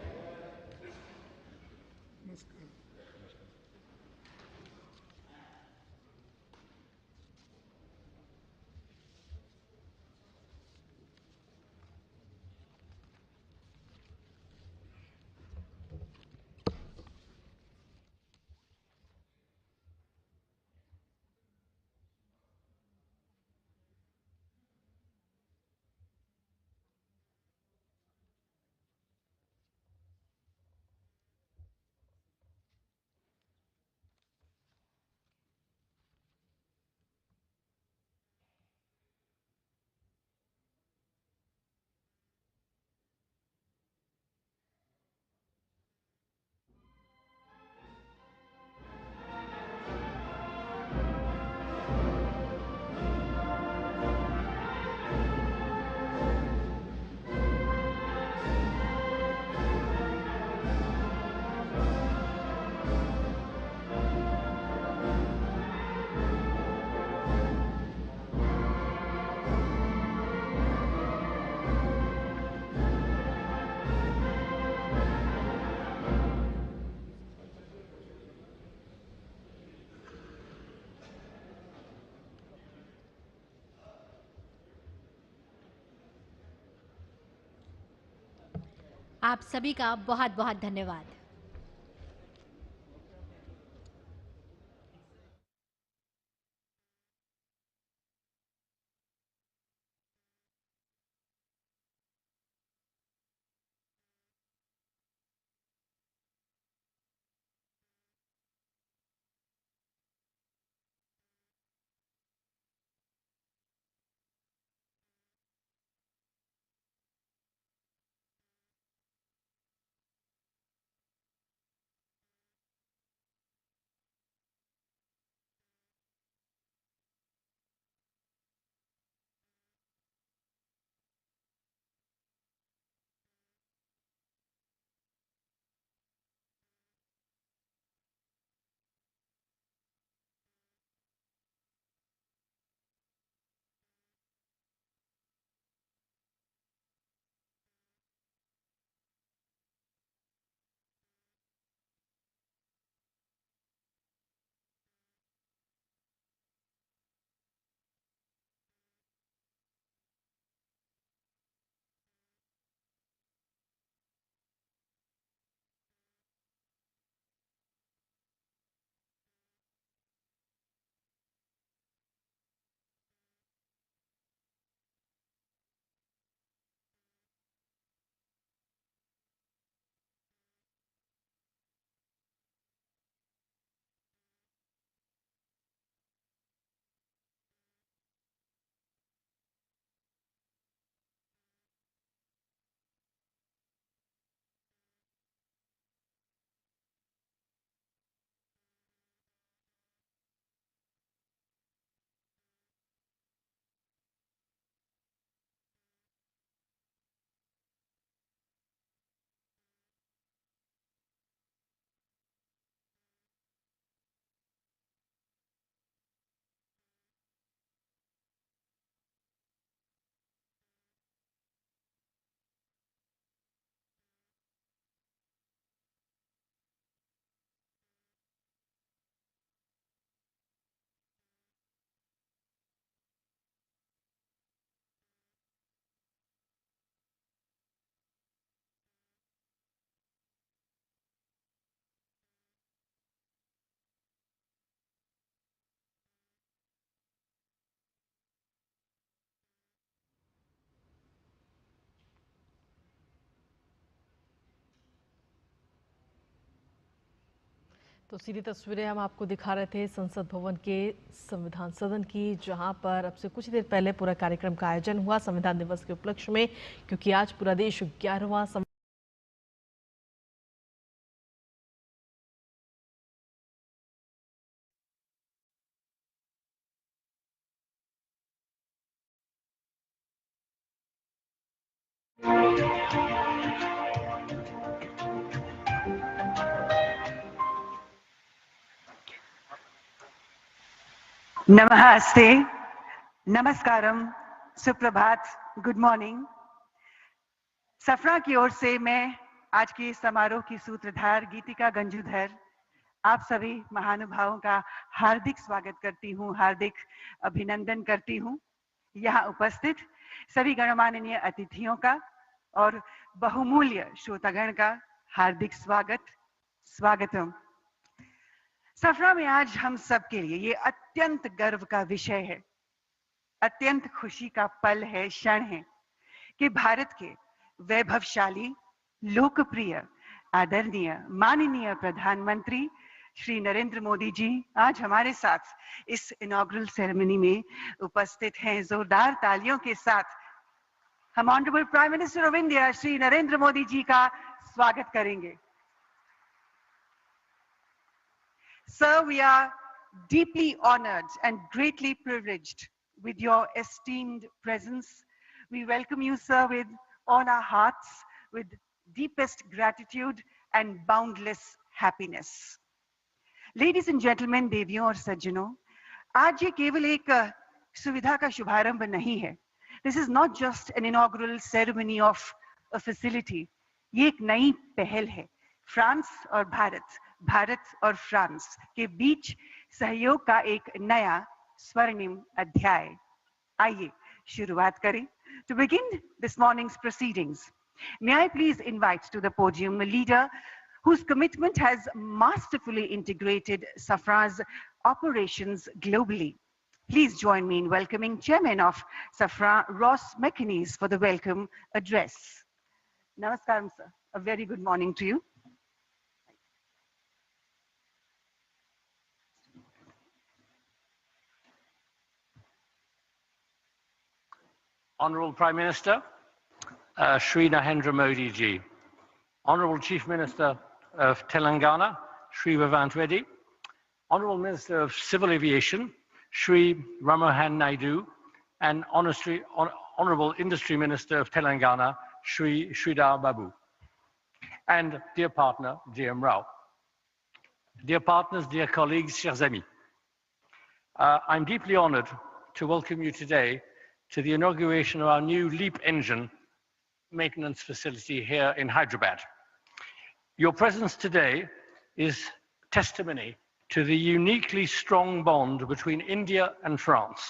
आप सभी का बहुत बहुत धन्यवाद। तो सीधी तस्वीरें हम आपको दिखा रहे थे संसद भवन के संविधान सदन की, जहां पर अब से कुछ देर पहले पूरा कार्यक्रम का आयोजन हुआ संविधान दिवस के उपलक्ष्य में, क्योंकि आज पूरा देश 11वां नमस्ते, नमस्कारम, सुप्रभात, गुड मॉर्निंग। सफरा की ओर से मैं आज के इस समारोह की सूत्रधार गीतिका गंजूधर आप सभी महानुभावों का हार्दिक स्वागत करती हूँ, हार्दिक अभिनंदन करती हूँ। यहाँ उपस्थित सभी गणमाननीय अतिथियों का और बहुमूल्य श्रोतागण का हार्दिक स्वागतम। सफरा में आज हम सब के लिए ये अत्यंत गर्व का विषय है, अत्यंत खुशी का पल है, क्षण है कि भारत के वैभवशाली, लोकप्रिय, आदरणीय, माननीय प्रधानमंत्री श्री नरेंद्र मोदी जी आज हमारे साथ इस इनॉग्रल सेरेमनी में उपस्थित हैं। जोरदार तालियों के साथ हम honourable prime minister of India Shri Narendra Modi ji का स्वागत करेंगे। Sir, we are deeply honored and greatly privileged with your esteemed presence. We welcome you, sir, with all our hearts, with deepest gratitude and boundless happiness. Ladies and gentlemen, देवियों और सज्जनों, आज ये केवल एक सुविधा का शुभारंभ नहीं है. This is not just an inaugural ceremony of a facility. ये एक नई पहल है. फ्रांस और भारत और फ्रांस के बीच सहयोग का एक नया स्वर्णिम अध्याय. आइए शुरुआत करें. To begin this morning's proceedings, may I please invite to the podium a leader whose commitment has masterfully integrated Safra's operations globally. Please join me in welcoming Chairman of Safra, Ross McInnes, for the welcome address. Namaskaram, sir. A very good morning to you. Honourable Prime Minister, Shri Narendra Modi ji, Honourable Chief Minister of Telangana, Shri Vivant Reddy, Honourable Minister of Civil Aviation, Shri Ramohan Naidu, and Honourable Industry Minister of Telangana, Shri Sridhar Babu, and dear partner, GM Rao. Dear partners, dear colleagues, chers amis, I'm deeply honoured to welcome you today to the inauguration of our new LEAP engine maintenance facility here in Hyderabad. Your presence today is testimony to the uniquely strong bond between India and France,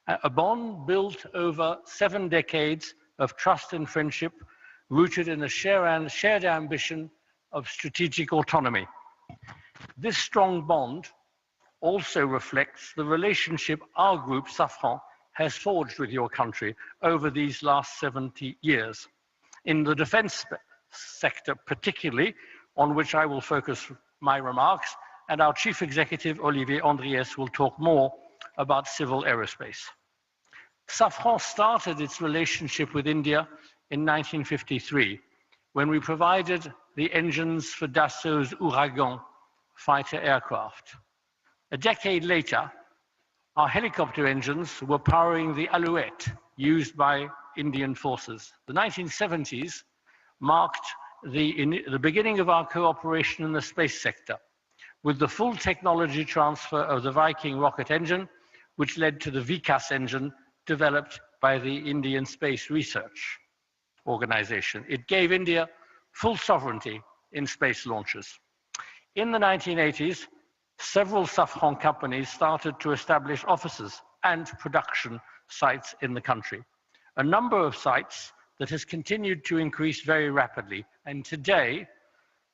a bond built over 7 decades of trust and friendship, rooted in a shared ambition of strategic autonomy. This strong bond also reflects the relationship our group, Safran, has forged with your country over these last 70 years. In the defense sector particularly, on which I will focus my remarks, and our Chief Executive, Olivier Andriès, will talk more about civil aerospace. Safran started its relationship with India in 1953, when we provided the engines for Dassault's Ouragan fighter aircraft. A decade later, our helicopter engines were powering the Alouette used by Indian forces. The 1970s marked the beginning of our cooperation in the space sector, with the full technology transfer of the Viking rocket engine, which led to the Vikas engine developed by the Indian Space Research Organization. It gave India full sovereignty in space launches. In the 1980s, several Safran companies started to establish offices and production sites in the country. A number of sites that has continued to increase very rapidly. And today,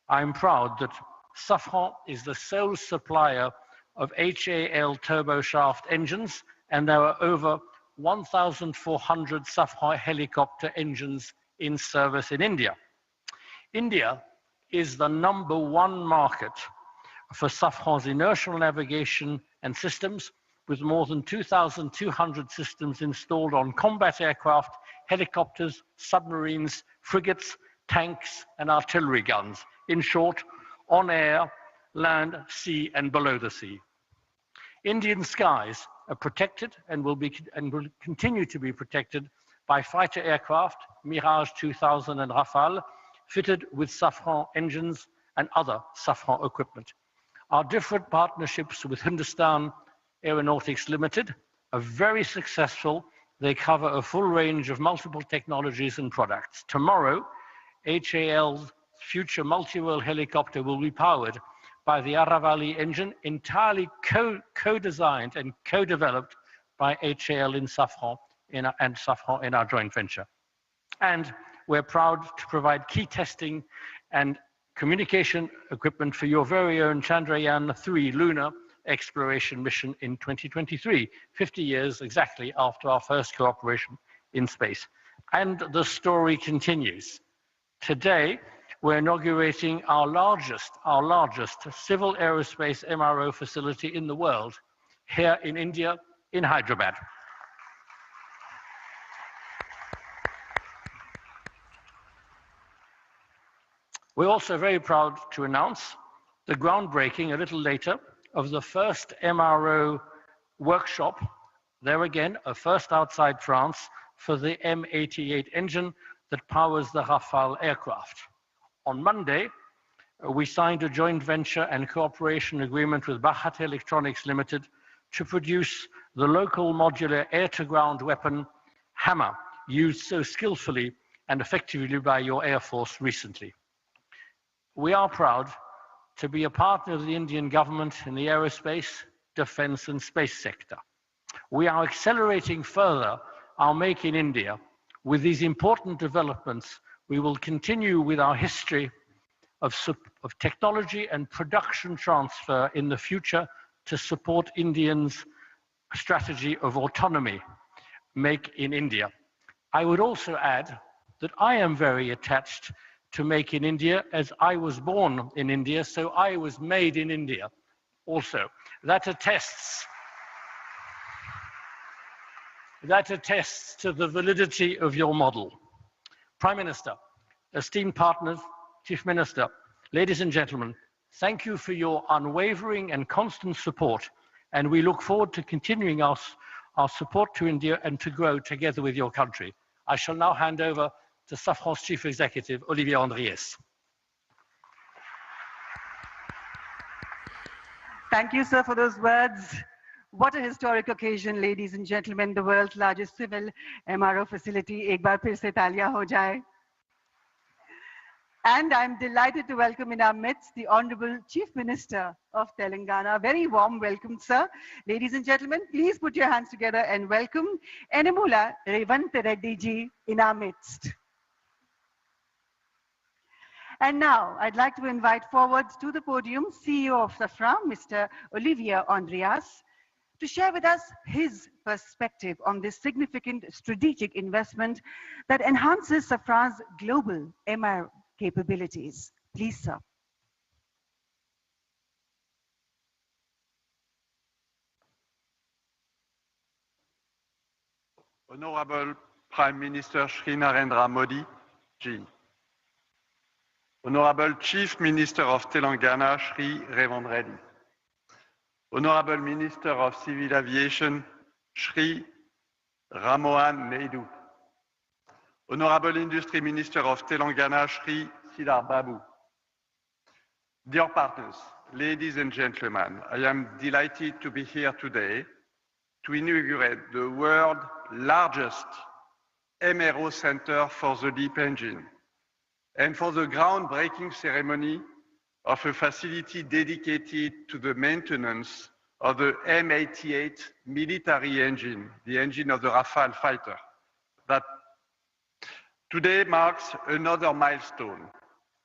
I'm proud that Safran is the sole supplier of HAL turboshaft engines, and there are over 1,400 Safran helicopter engines in service in India. India is the #1 market for Safran's inertial navigation and systems, with more than 2,200 systems installed on combat aircraft, helicopters, submarines, frigates, tanks, and artillery guns. In short, on air, land, sea, and below the sea. Indian skies are protected and will continue to be protected by fighter aircraft, Mirage 2000 and Rafale, fitted with Safran engines and other Safran equipment. Our different partnerships with Hindustan Aeronautics Limited are very successful. They cover a full range of multiple technologies and products. Tomorrow, HAL's future multi-role helicopter will be powered by the Aravali engine, entirely co-designed and co-developed by HAL and Safran in our joint venture. And we're proud to provide key testing and communication equipment for your very own Chandrayaan-3 lunar exploration mission in 2023, 50 years exactly after our first cooperation in space. And the story continues. Today, we're inaugurating our largest civil aerospace MRO facility in the world, here in India, in Hyderabad. We're also very proud to announce the groundbreaking a little later of the first MRO workshop, there again, a first outside France, for the M88 engine that powers the Rafale aircraft. On Monday, we signed a joint venture and cooperation agreement with Bharat Electronics Limited to produce the local modular air-to-ground weapon Hammer, used so skillfully and effectively by your Air Force recently. We are proud to be a partner of the Indian government in the aerospace, defense, and space sector. We are accelerating further our Make in India. With these important developments, we will continue with our history of technology and production transfer in the future to support Indians' strategy of autonomy, Make in India. I would also add that I am very attached to Make in India, as I was born in India, so I was made in India also. That attests to the validity of your model. Prime Minister, esteemed partners, Chief Minister, ladies and gentlemen, thank you for your unwavering and constant support, and we look forward to continuing our support to India and to grow together with your country. I shall now hand over to Safran's Chief Executive, Olivier Andriès. Thank you, sir, for those words. What a historic occasion, ladies and gentlemen, the world's largest civil MRO facility. Ek baar phir se taaliyan ho jaye. And I'm delighted to welcome in our midst the Honorable Chief Minister of Telangana. Very warm welcome, sir. Ladies and gentlemen, please put your hands together and welcome Enamula Revant Reddy ji in our midst. And now, I'd like to invite forward to the podium CEO of Safran, Mr. Olivier Andriès, to share with us his perspective on this significant strategic investment that enhances Safran's global MRO capabilities. Please, sir. Honorable Prime Minister Shri Narendra Modi ji, Honorable Chief Minister of Telangana Shri Revant Reddy, Honorable Minister of Civil Aviation Shri Ramohan Naidu, Honorable Industry Minister of Telangana Shri Siddhar Babu. Dear partners, ladies and gentlemen, I am delighted to be here today to inaugurate the world's largest MRO center for the LEAP engine and for the groundbreaking ceremony of a facility dedicated to the maintenance of the M88 military engine, the engine of the Rafale fighter. That today marks another milestone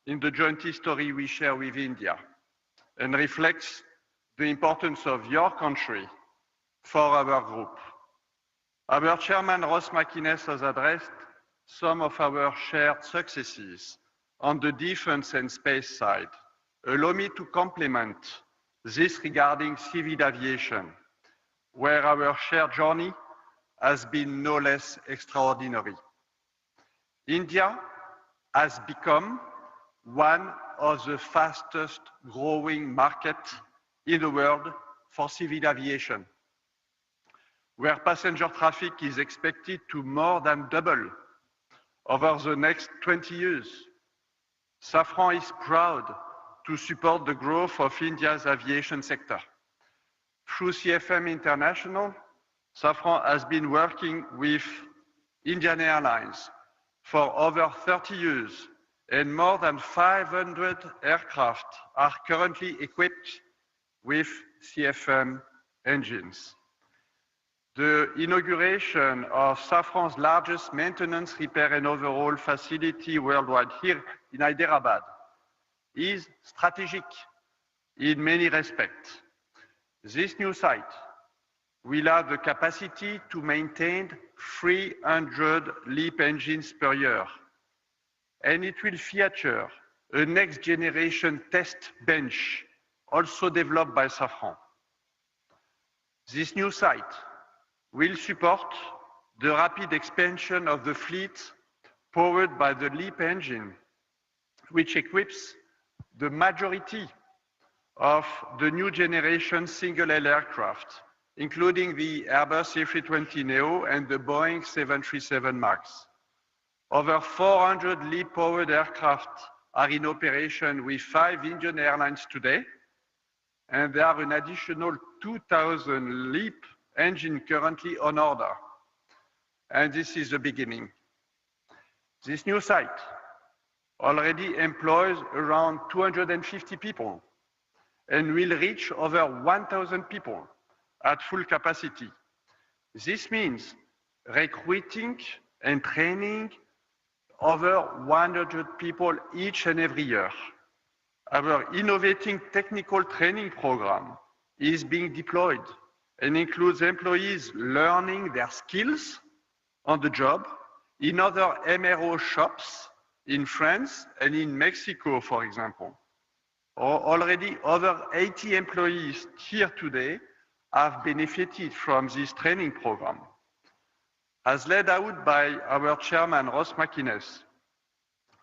in the joint history we share with India and reflects the importance of your country for our group. Our chairman, Ross McInnes, has addressed some of our shared successes on the defense and space side. Allow me to complement This regarding civil aviation, where our shared journey has been no less extraordinary. India has become one of the fastest growing markets in the world for civil aviation, where passenger traffic is expected to more than double over the next 20 years. Safran is proud to support the growth of India's aviation sector. Through CFM International, Safran has been working with Indian Airlines for over 30 years, and more than 500 aircraft are currently equipped with CFM engines. The inauguration of Safran's largest maintenance, repair and overhaul facility worldwide here in Hyderabad is strategic in many respects. This new site will have the capacity to maintain 300 LEAP engines per year, and it will feature a next generation test bench also developed by Safran. This new site will support the rapid expansion of the fleet powered by the LEAP engine, which equips the majority of the new generation single-aisle aircraft, including the Airbus A320neo and the Boeing 737 MAX. Over 400 LEAP-powered aircraft are in operation with 5 Indian airlines today, and there are an additional 2,000 LEAP engines currently on order. And this is the beginning. This new site already employs around 250 people and will reach over 1,000 people at full capacity. This means recruiting and training over 100 people each and every year. Our innovating technical training program is being deployed and includes employees learning their skills on the job in other MRO shops in France and in Mexico, for example. Already over 80 employees here today have benefited from this training program. As laid out by our chairman, Ross McInnes,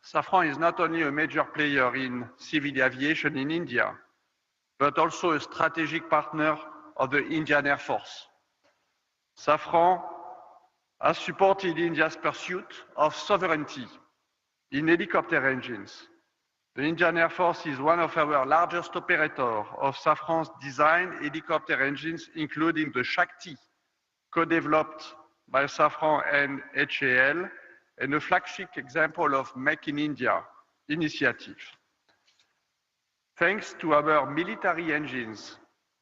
Safran is not only a major player in civil aviation in India, but also a strategic partner of the Indian Air Force. Safran has supported India's pursuit of sovereignty in helicopter engines. The Indian Air Force is one of our largest operators of Safran's designed helicopter engines, including the Shakti, co-developed by Safran and HAL, and a flagship example of Make in India initiative. Thanks to our military engines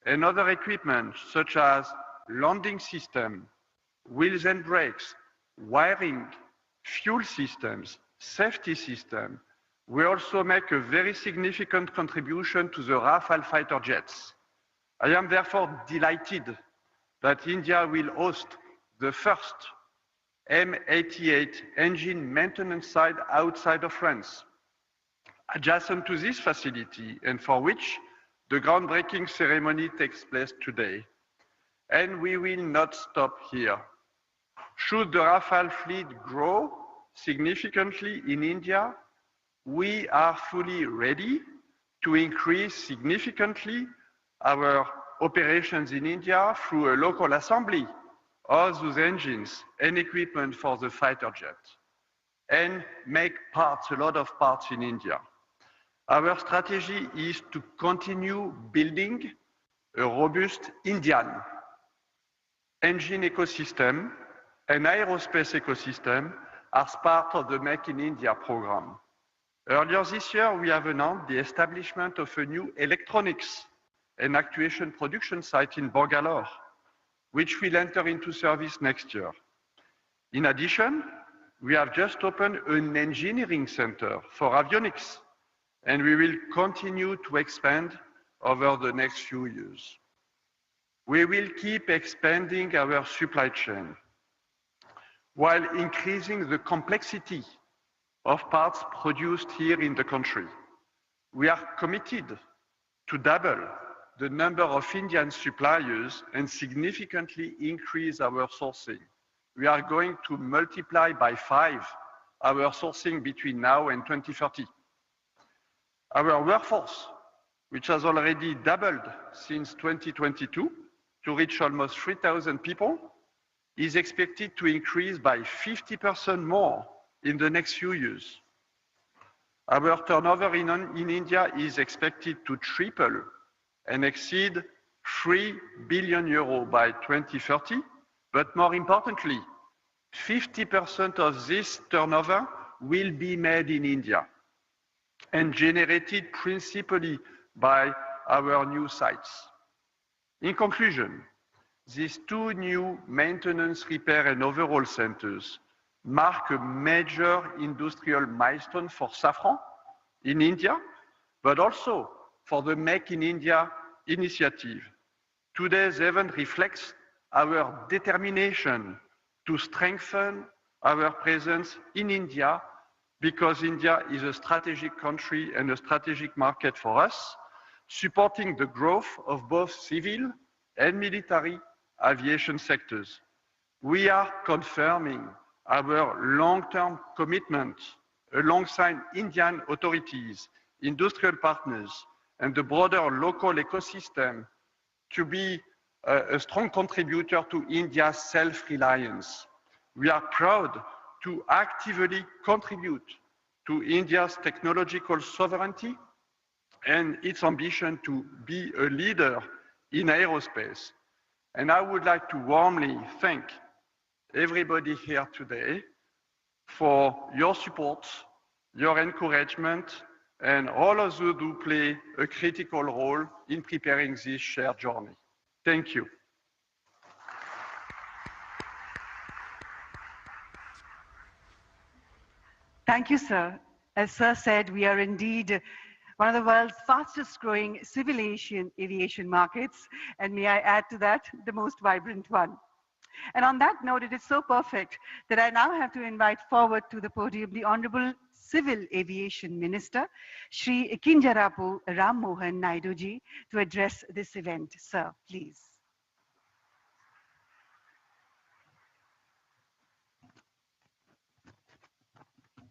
and other equipment such as landing system, wheels and brakes, wiring, fuel systems, safety system, we also make a very significant contribution to the Rafale fighter jets. I am therefore delighted that India will host the first M88 engine maintenance site outside of France, adjacent to this facility, and for which the groundbreaking ceremony takes place today. And we will not stop here. Should the Rafale fleet grow significantly in India, we are fully ready to increase significantly our operations in India through a local assembly of those engines and equipment for the fighter jet, and make parts, a lot of parts in India. Our strategy is to continue building a robust Indian engine ecosystem and aerospace ecosystem as part of the Make in India program. Earlier this year, we have announced the establishment of a new electronics and actuation production site in Bangalore, which will enter into service next year. In addition, we have just opened an engineering center for avionics, and we will continue to expand over the next few years. We will keep expanding our supply chain while increasing the complexity of parts produced here in the country. We are committed to double the number of Indian suppliers and significantly increase our sourcing. We are going to multiply by 5 our sourcing between now and 2030. Our workforce, which has already doubled since 2022 to reach almost 3,000 people, is expected to increase by 50% more in the next few years. Our turnover in India is expected to triple and exceed 3 billion euros by 2030, but more importantly, 50% of this turnover will be made in India and generated principally by our new sites. In conclusion, these 2 new maintenance, repair and overhaul centers mark a major industrial milestone for Safran in India, but also for the Make in India initiative. Today's event reflects our determination to strengthen our presence in India, because India is a strategic country and a strategic market for us, supporting the growth of both civil and military aviation sectors. We are confirming our long-term commitment alongside Indian authorities, industrial partners, and the broader local ecosystem to be a strong contributor to India's self-reliance. We are proud to actively contribute to India's technological sovereignty and its ambition to be a leader in aerospace. And I would like to warmly thank everybody here today for your support, your encouragement, and all of you who play a critical role in preparing this shared journey. Thank you. Thank you, sir. As sir said, we are indeed one of the world's fastest growing civil aviation markets, and may I add to that, the most vibrant one. And on that note, it is so perfect that I now have to invite forward to the podium the Honorable Civil Aviation Minister, Shri Kinjarapu Ram Mohan Naidu ji, to address this event. Sir, please.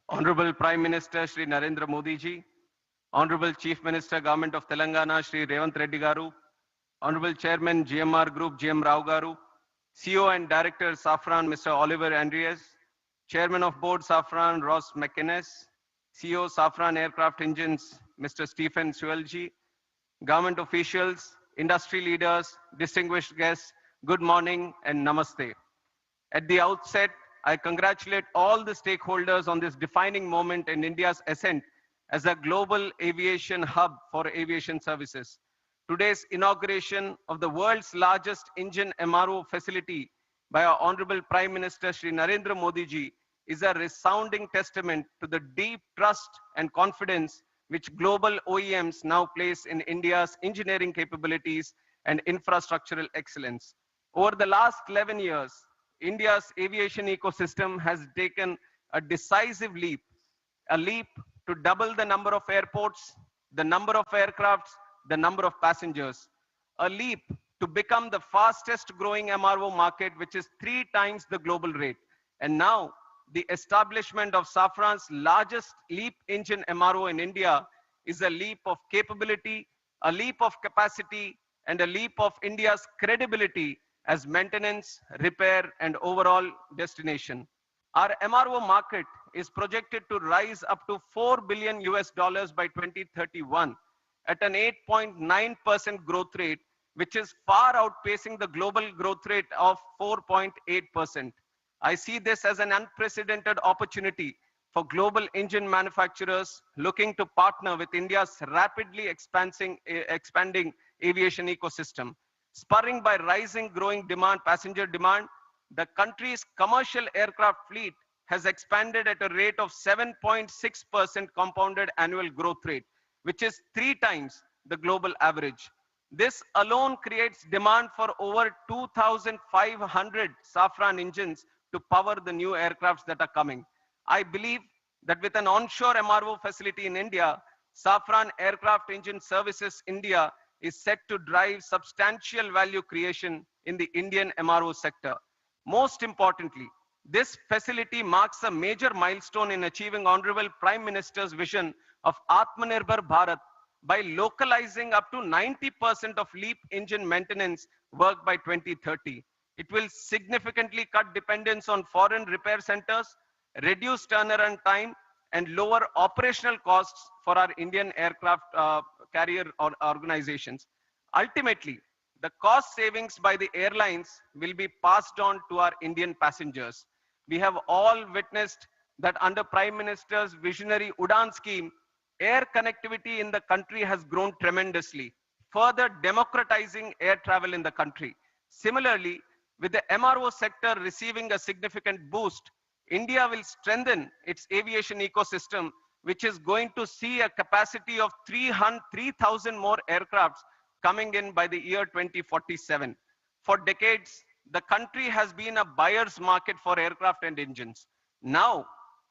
Honorable Prime Minister Shri Narendra Modi ji, Honorable Chief Minister Government of Telangana Shri Revanth Reddy Garu, Honorable Chairman GMR Group GM Rao Garu, CEO and Director Safran Mr. Oliver Andreas, Chairman of Board Safran Ross McInnes, CEO Safran Aircraft Engines Mr. Stephen Suelji, government officials, industry leaders, distinguished guests, good morning and namaste. At the outset, I congratulate all the stakeholders on this defining moment in India's ascent as a global aviation hub for aviation services. Today's inauguration of the world's largest engine MRO facility by our Honorable Prime Minister Shri Narendra Modi ji is a resounding testament to the deep trust and confidence which global OEMs now place in India's engineering capabilities and infrastructural excellence. Over the last 11 years, India's aviation ecosystem has taken a decisive leap, a leap to double the number of airports, the number of aircrafts, the number of passengers, a leap to become the fastest growing MRO market, which is 3 times the global rate. And now the establishment of Safran's largest LEAP engine MRO in India is a leap of capability, a leap of capacity, and a leap of India's credibility as maintenance, repair, and overall destination. Our MRO market is projected to rise up to $4 billion by 2031 at an 8.9% growth rate, which is far outpacing the global growth rate of 4.8%. I see this as an unprecedented opportunity for global engine manufacturers looking to partner with India's rapidly expanding aviation ecosystem. Spurring by rising growing demand, passenger demand, the country's commercial aircraft fleet has expanded at a rate of 7.6% compounded annual growth rate, which is 3 times the global average. This alone creates demand for over 2,500 Safran engines to power the new aircrafts that are coming. I believe that with an onshore MRO facility in India, Safran Aircraft Engine Services India is set to drive substantial value creation in the Indian MRO sector. Most importantly, this facility marks a major milestone in achieving Honorable Prime Minister's vision of Atmanirbhar Bharat by localizing up to 90% of LEAP engine maintenance work by 2030. It will significantly cut dependence on foreign repair centers, reduce turnaround time, and lower operational costs for our Indian aircraft carrier organizations. Ultimately, the cost savings by the airlines will be passed on to our Indian passengers. We have all witnessed that under Prime Minister's visionary UDAN scheme, air connectivity in the country has grown tremendously, further democratizing air travel in the country. Similarly, with the MRO sector receiving a significant boost, India will strengthen its aviation ecosystem, which is going to see a capacity of 3,000 more aircrafts coming in by the year 2047. For decades, the country has been a buyer's market for aircraft and engines. Now,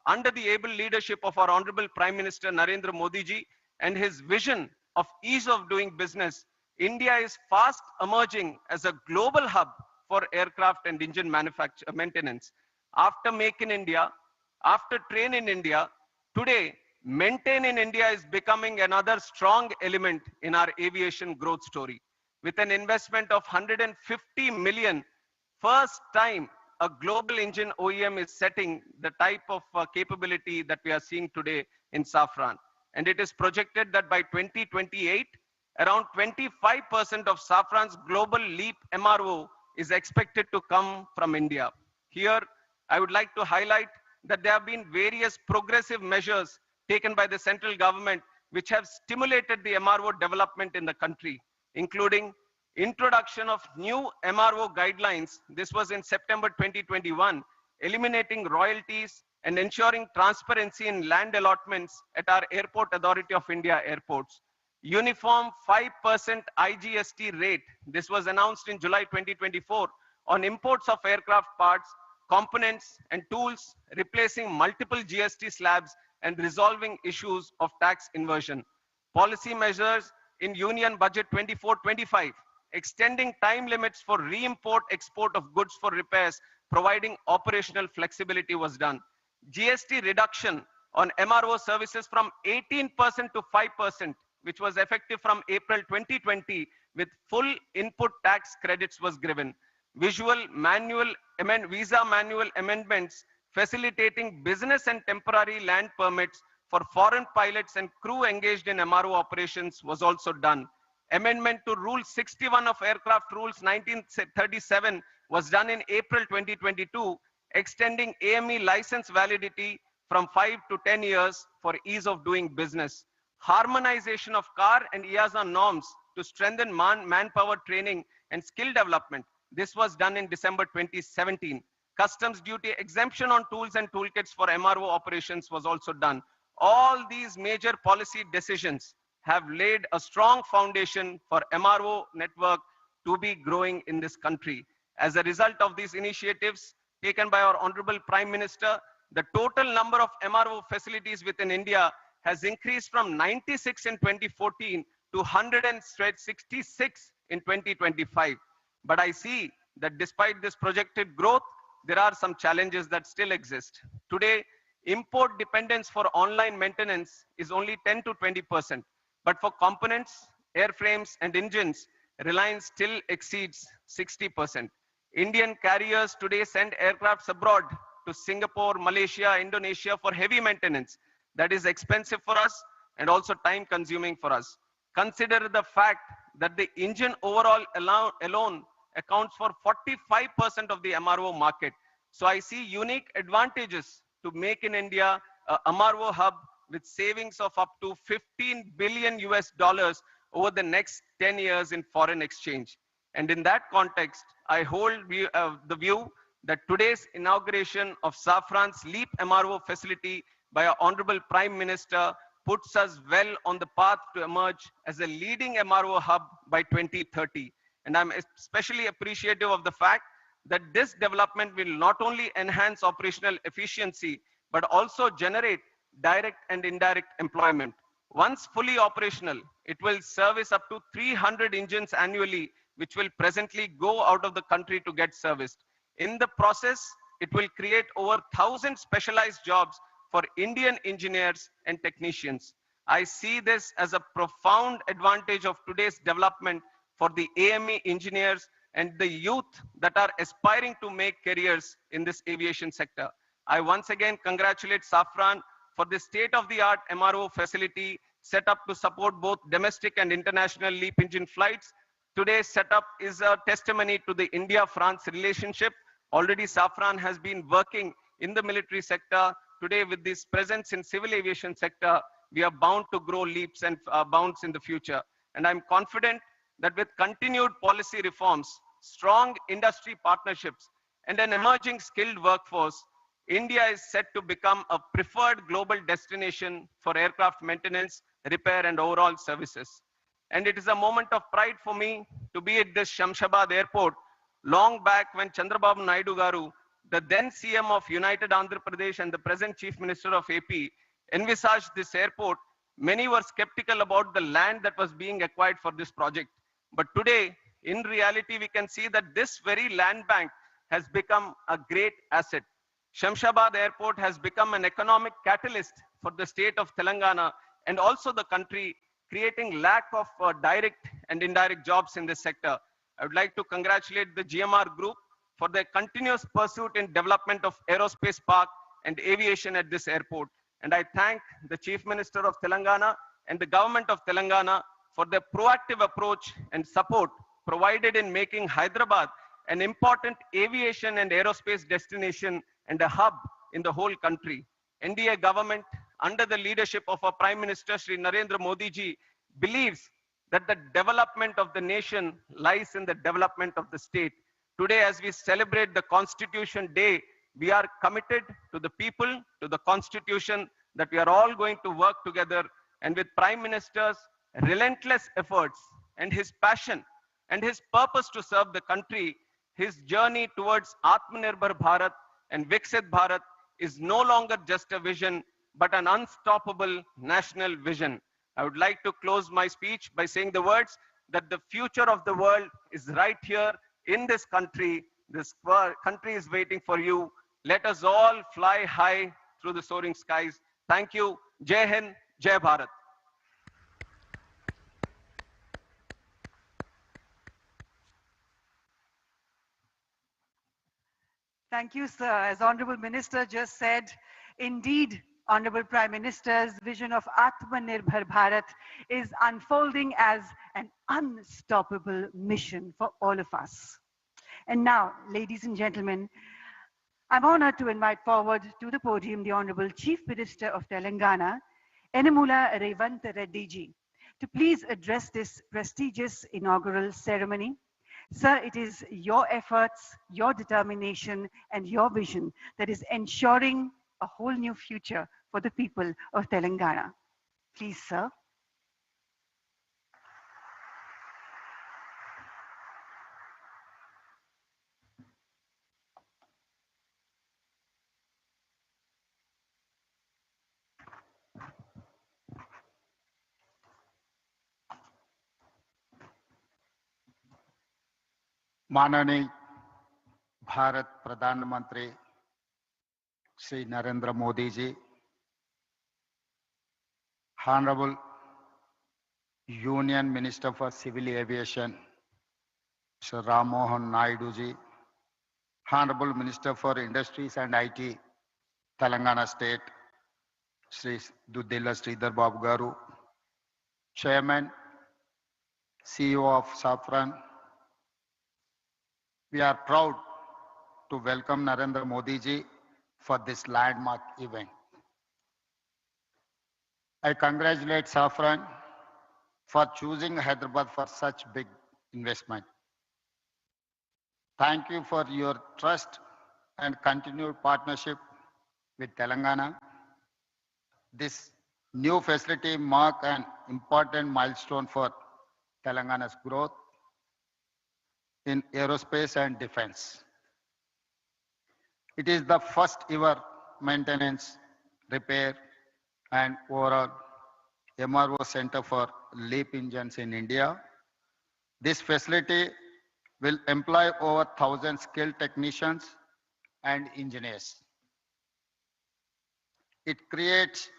under the able leadership of our Honorable Prime Minister Narendra Modi ji and his vision of ease of doing business, India is fast emerging as a global hub for aircraft and engine maintenance. After Make in India, after Train in India, today, Maintain in India is becoming another strong element in our aviation growth story. With an investment of 150 million, first time a global engine OEM is setting the type of capability that we are seeing today in Safran. And it is projected that by 2028, around 25% of Safran's global LEAP MRO is expected to come from India. Here, I would like to highlight that there have been various progressive measures taken by the central government which have stimulated the MRO development in the country, including introduction of new MRO guidelines. This was in September 2021, eliminating royalties and ensuring transparency in land allotments at our Airport Authority of India airports. Uniform 5% IGST rate. This was announced in July 2024 on imports of aircraft parts, components and tools, replacing multiple GST slabs and resolving issues of tax inversion. Policy measures in Union Budget 24-25, extending time limits for re-import export of goods for repairs, providing operational flexibility was done. GST reduction on MRO services from 18% to 5%, which was effective from April 2020, with full input tax credits was given. Visa manual amendments facilitating business and temporary land permits for foreign pilots and crew engaged in MRO operations was also done. Amendment to Rule 61 of Aircraft Rules 1937 was done in April 2022, extending AME license validity from 5 to 10 years for ease of doing business. Harmonization of CAR and EASA norms to strengthen manpower training and skill development. This was done in December 2017. Customs duty exemption on tools and toolkits for MRO operations was also done. All these major policy decisions have laid a strong foundation for MRO network to be growing in this country. As a result of these initiatives taken by our Honorable Prime Minister, the total number of MRO facilities within India has increased from 96 in 2014 to 166 in 2025. But I see that despite this projected growth, there are some challenges that still exist. Today, import dependence for online maintenance is only 10 to 20%. But for components, airframes, and engines, reliance still exceeds 60%. Indian carriers today send aircrafts abroad to Singapore, Malaysia, Indonesia for heavy maintenance. That is expensive for us and also time consuming for us. Consider the fact that the engine overall alone accounts for 45% of the MRO market. So I see unique advantages to make in India a MRO hub with savings of up to $15 billion over the next 10 years in foreign exchange. And in that context, I hold the view that today's inauguration of Safran's LEAP MRO facility by our Honorable Prime Minister puts us well on the path to emerge as a leading MRO hub by 2030. And I'm especially appreciative of the fact that this development will not only enhance operational efficiency, but also generate direct and indirect employment. Once fully operational, it will service up to 300 engines annually, which will presently go out of the country to get serviced. In the process, it will create over 1,000 specialized jobs for Indian engineers and technicians. I see this as a profound advantage of today's development for the AME engineers and the youth that are aspiring to make careers in this aviation sector. I once again congratulate Safran for the state-of-the-art MRO facility set up to support both domestic and international LEAP engine flights. Today's setup is a testimony to the India-France relationship. Already Safran has been working in the military sector. Today, with this presence in civil aviation sector, we are bound to grow leaps and bounds in the future. And I'm confident that with continued policy reforms, strong industry partnerships, and an emerging skilled workforce, India is set to become a preferred global destination for aircraft maintenance, repair, and overall services. And it is a moment of pride for me to be at this Shamshabad airport long back when Chandrababu Naidu Garu, the then CM of United Andhra Pradesh and the present Chief Minister of AP, envisaged this airport. Many were skeptical about the land that was being acquired for this project. But today, in reality, we can see that this very land bank has become a great asset. Shamshabad Airport has become an economic catalyst for the state of Telangana and also the country, creating lack of direct and indirect jobs in this sector. I would like to congratulate the GMR Group for their continuous pursuit in development of aerospace park and aviation at this airport. And I thank the Chief Minister of Telangana and the government of Telangana for their proactive approach and support provided in making Hyderabad an important aviation and aerospace destination and a hub in the whole country. NDA government, under the leadership of our Prime Minister Shri Narendra Modi ji, believes that the development of the nation lies in the development of the state. Today, as we celebrate the Constitution Day, we are committed to the people, to the Constitution, that we are all going to work together. And with Prime Minister's relentless efforts and his passion and his purpose to serve the country, his journey towards Atmanirbhar Bharat and Viksit Bharat is no longer just a vision, but an unstoppable national vision. I would like to close my speech by saying the words that the future of the world is right here in this country. This country is waiting for you. Let us all fly high through the soaring skies. Thank you. Jai Hind, Jai Bharat. Thank you, sir. As Honorable Minister just said, indeed, Honorable Prime Minister's vision of Atmanirbhar Bharat is unfolding as an unstoppable mission for all of us. And now, ladies and gentlemen, I'm honored to invite forward to the podium the Honorable Chief Minister of Telangana, Yennamula Revant Reddy ji, to please address this prestigious inaugural ceremony. Sir, it is your efforts, your determination, and your vision that is ensuring a whole new future for the people of Telangana. Please, sir. माननीय भारत प्रधानमंत्री श्री नरेंद्र मोदी जी, Honorable Union Minister for Civil Aviation Sir Ram Mohan Naidu ji, Honorable Minister for Industries and IT Telangana State Sri Duddilla Sridhar Babu Garu, Chairman CEO of Safran, we are proud to welcome Narendra Modi ji for this landmark event. I congratulate Safran for choosing Hyderabad for such big investment. Thank you for your trust and continued partnership with Telangana. This new facility marks an important milestone for Telangana's growth in aerospace and defense. It is the first ever maintenance, repair, and overall MRO Center for LEAP engines in India. This facility will employ over 1,000 skilled technicians and engineers. It creates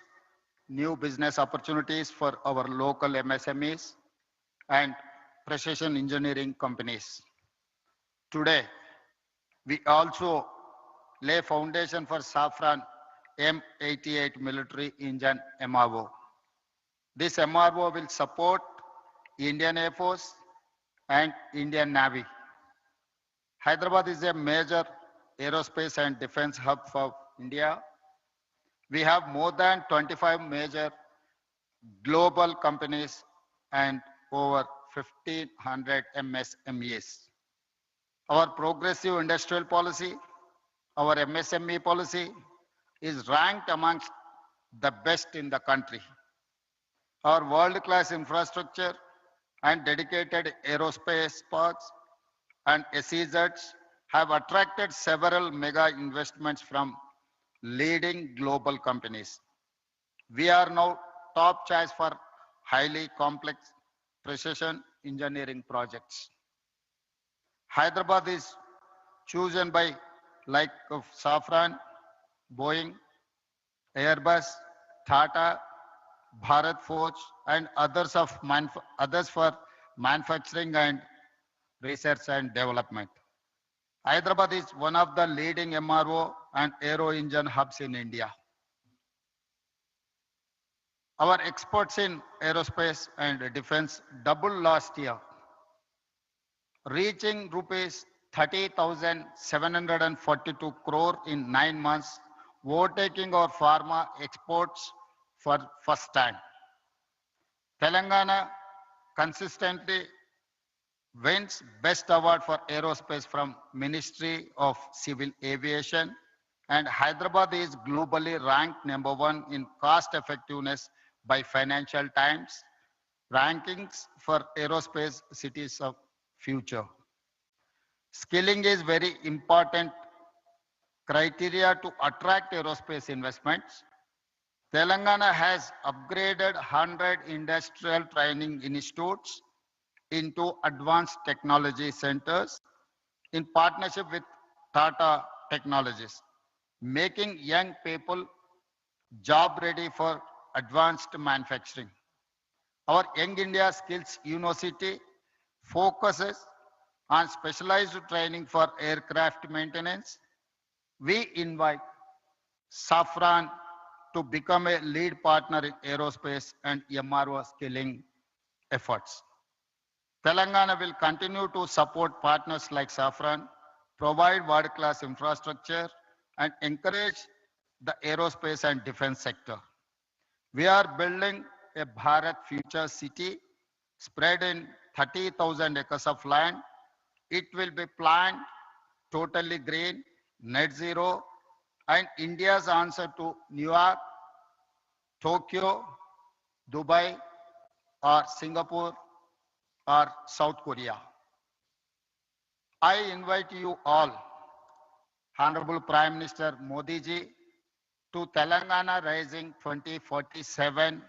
new business opportunities for our local MSMEs and precision engineering companies. Today, we also lay foundation for Safran M88 military engine MRO. This MRO will support Indian Air Force and Indian Navy. Hyderabad is a major aerospace and defense hub for India. We have more than 25 major global companies and over 1,500 MSMEs. Our progressive industrial policy, our MSME policy is ranked amongst the best in the country. Our world-class infrastructure and dedicated aerospace parks and SEZs have attracted several mega investments from leading global companies. We are now top choice for highly complex precision engineering projects. Hyderabad is chosen by like of Safran, Boeing, Airbus, Tata, Bharat Forge, and others for manufacturing and research and development. Hyderabad is one of the leading MRO and aero engine hubs in India. Our exports in aerospace and defense doubled last year, reaching rupees 30,742 crore in 9 months, overtaking our pharma exports for first time. Telangana consistently wins Best Award for Aerospace from Ministry of Civil Aviation, and Hyderabad is globally ranked #1 in cost effectiveness by Financial Times rankings for aerospace cities of future. Skilling is very important criteria to attract aerospace investments. Telangana has upgraded 100 industrial training institutes into advanced technology centers in partnership with Tata Technologies, making young people job ready for advanced manufacturing. Our Young India Skills University focuses on specialized training for aircraft maintenance. We invite Safran to become a lead partner in aerospace and MRO skilling efforts. Telangana will continue to support partners like Safran, provide world-class infrastructure, and encourage the aerospace and defense sector. We are building a Bharat Future City spread in 30,000 acres of land. It will be planned totally green, net zero, and India's answer to New York, Tokyo, Dubai, or Singapore, or South Korea. I invite you all, Honorable Prime Minister Modi ji, to Telangana Rising 2047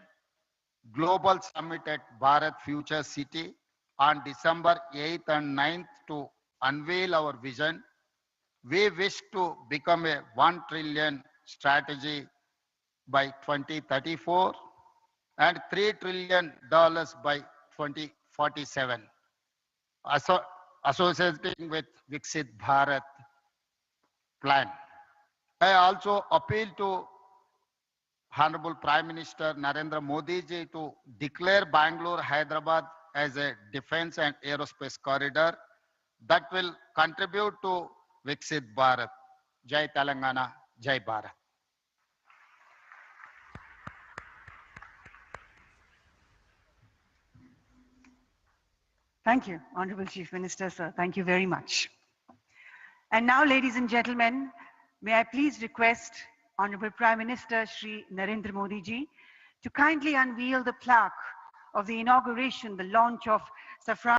Global Summit at Bharat Future City on December 8th and 9th to unveil our vision. We wish to become a $1 trillion strategy by 2034 and $3 trillion by 2047, associating with Viksit Bharat plan. I also appeal to Honorable Prime Minister Narendra Modi ji to declare Bangalore, Hyderabad as a defense and aerospace corridor that will contribute to Viksit Bharat. Jai Telangana, Jai Bharat. Thank you, Honorable Chief Minister, sir. Thank you very much. And now, ladies and gentlemen, may I please request Honorable Prime Minister Shri Narendra Modi ji to kindly unveil the plaque of the inauguration, the launch of Safran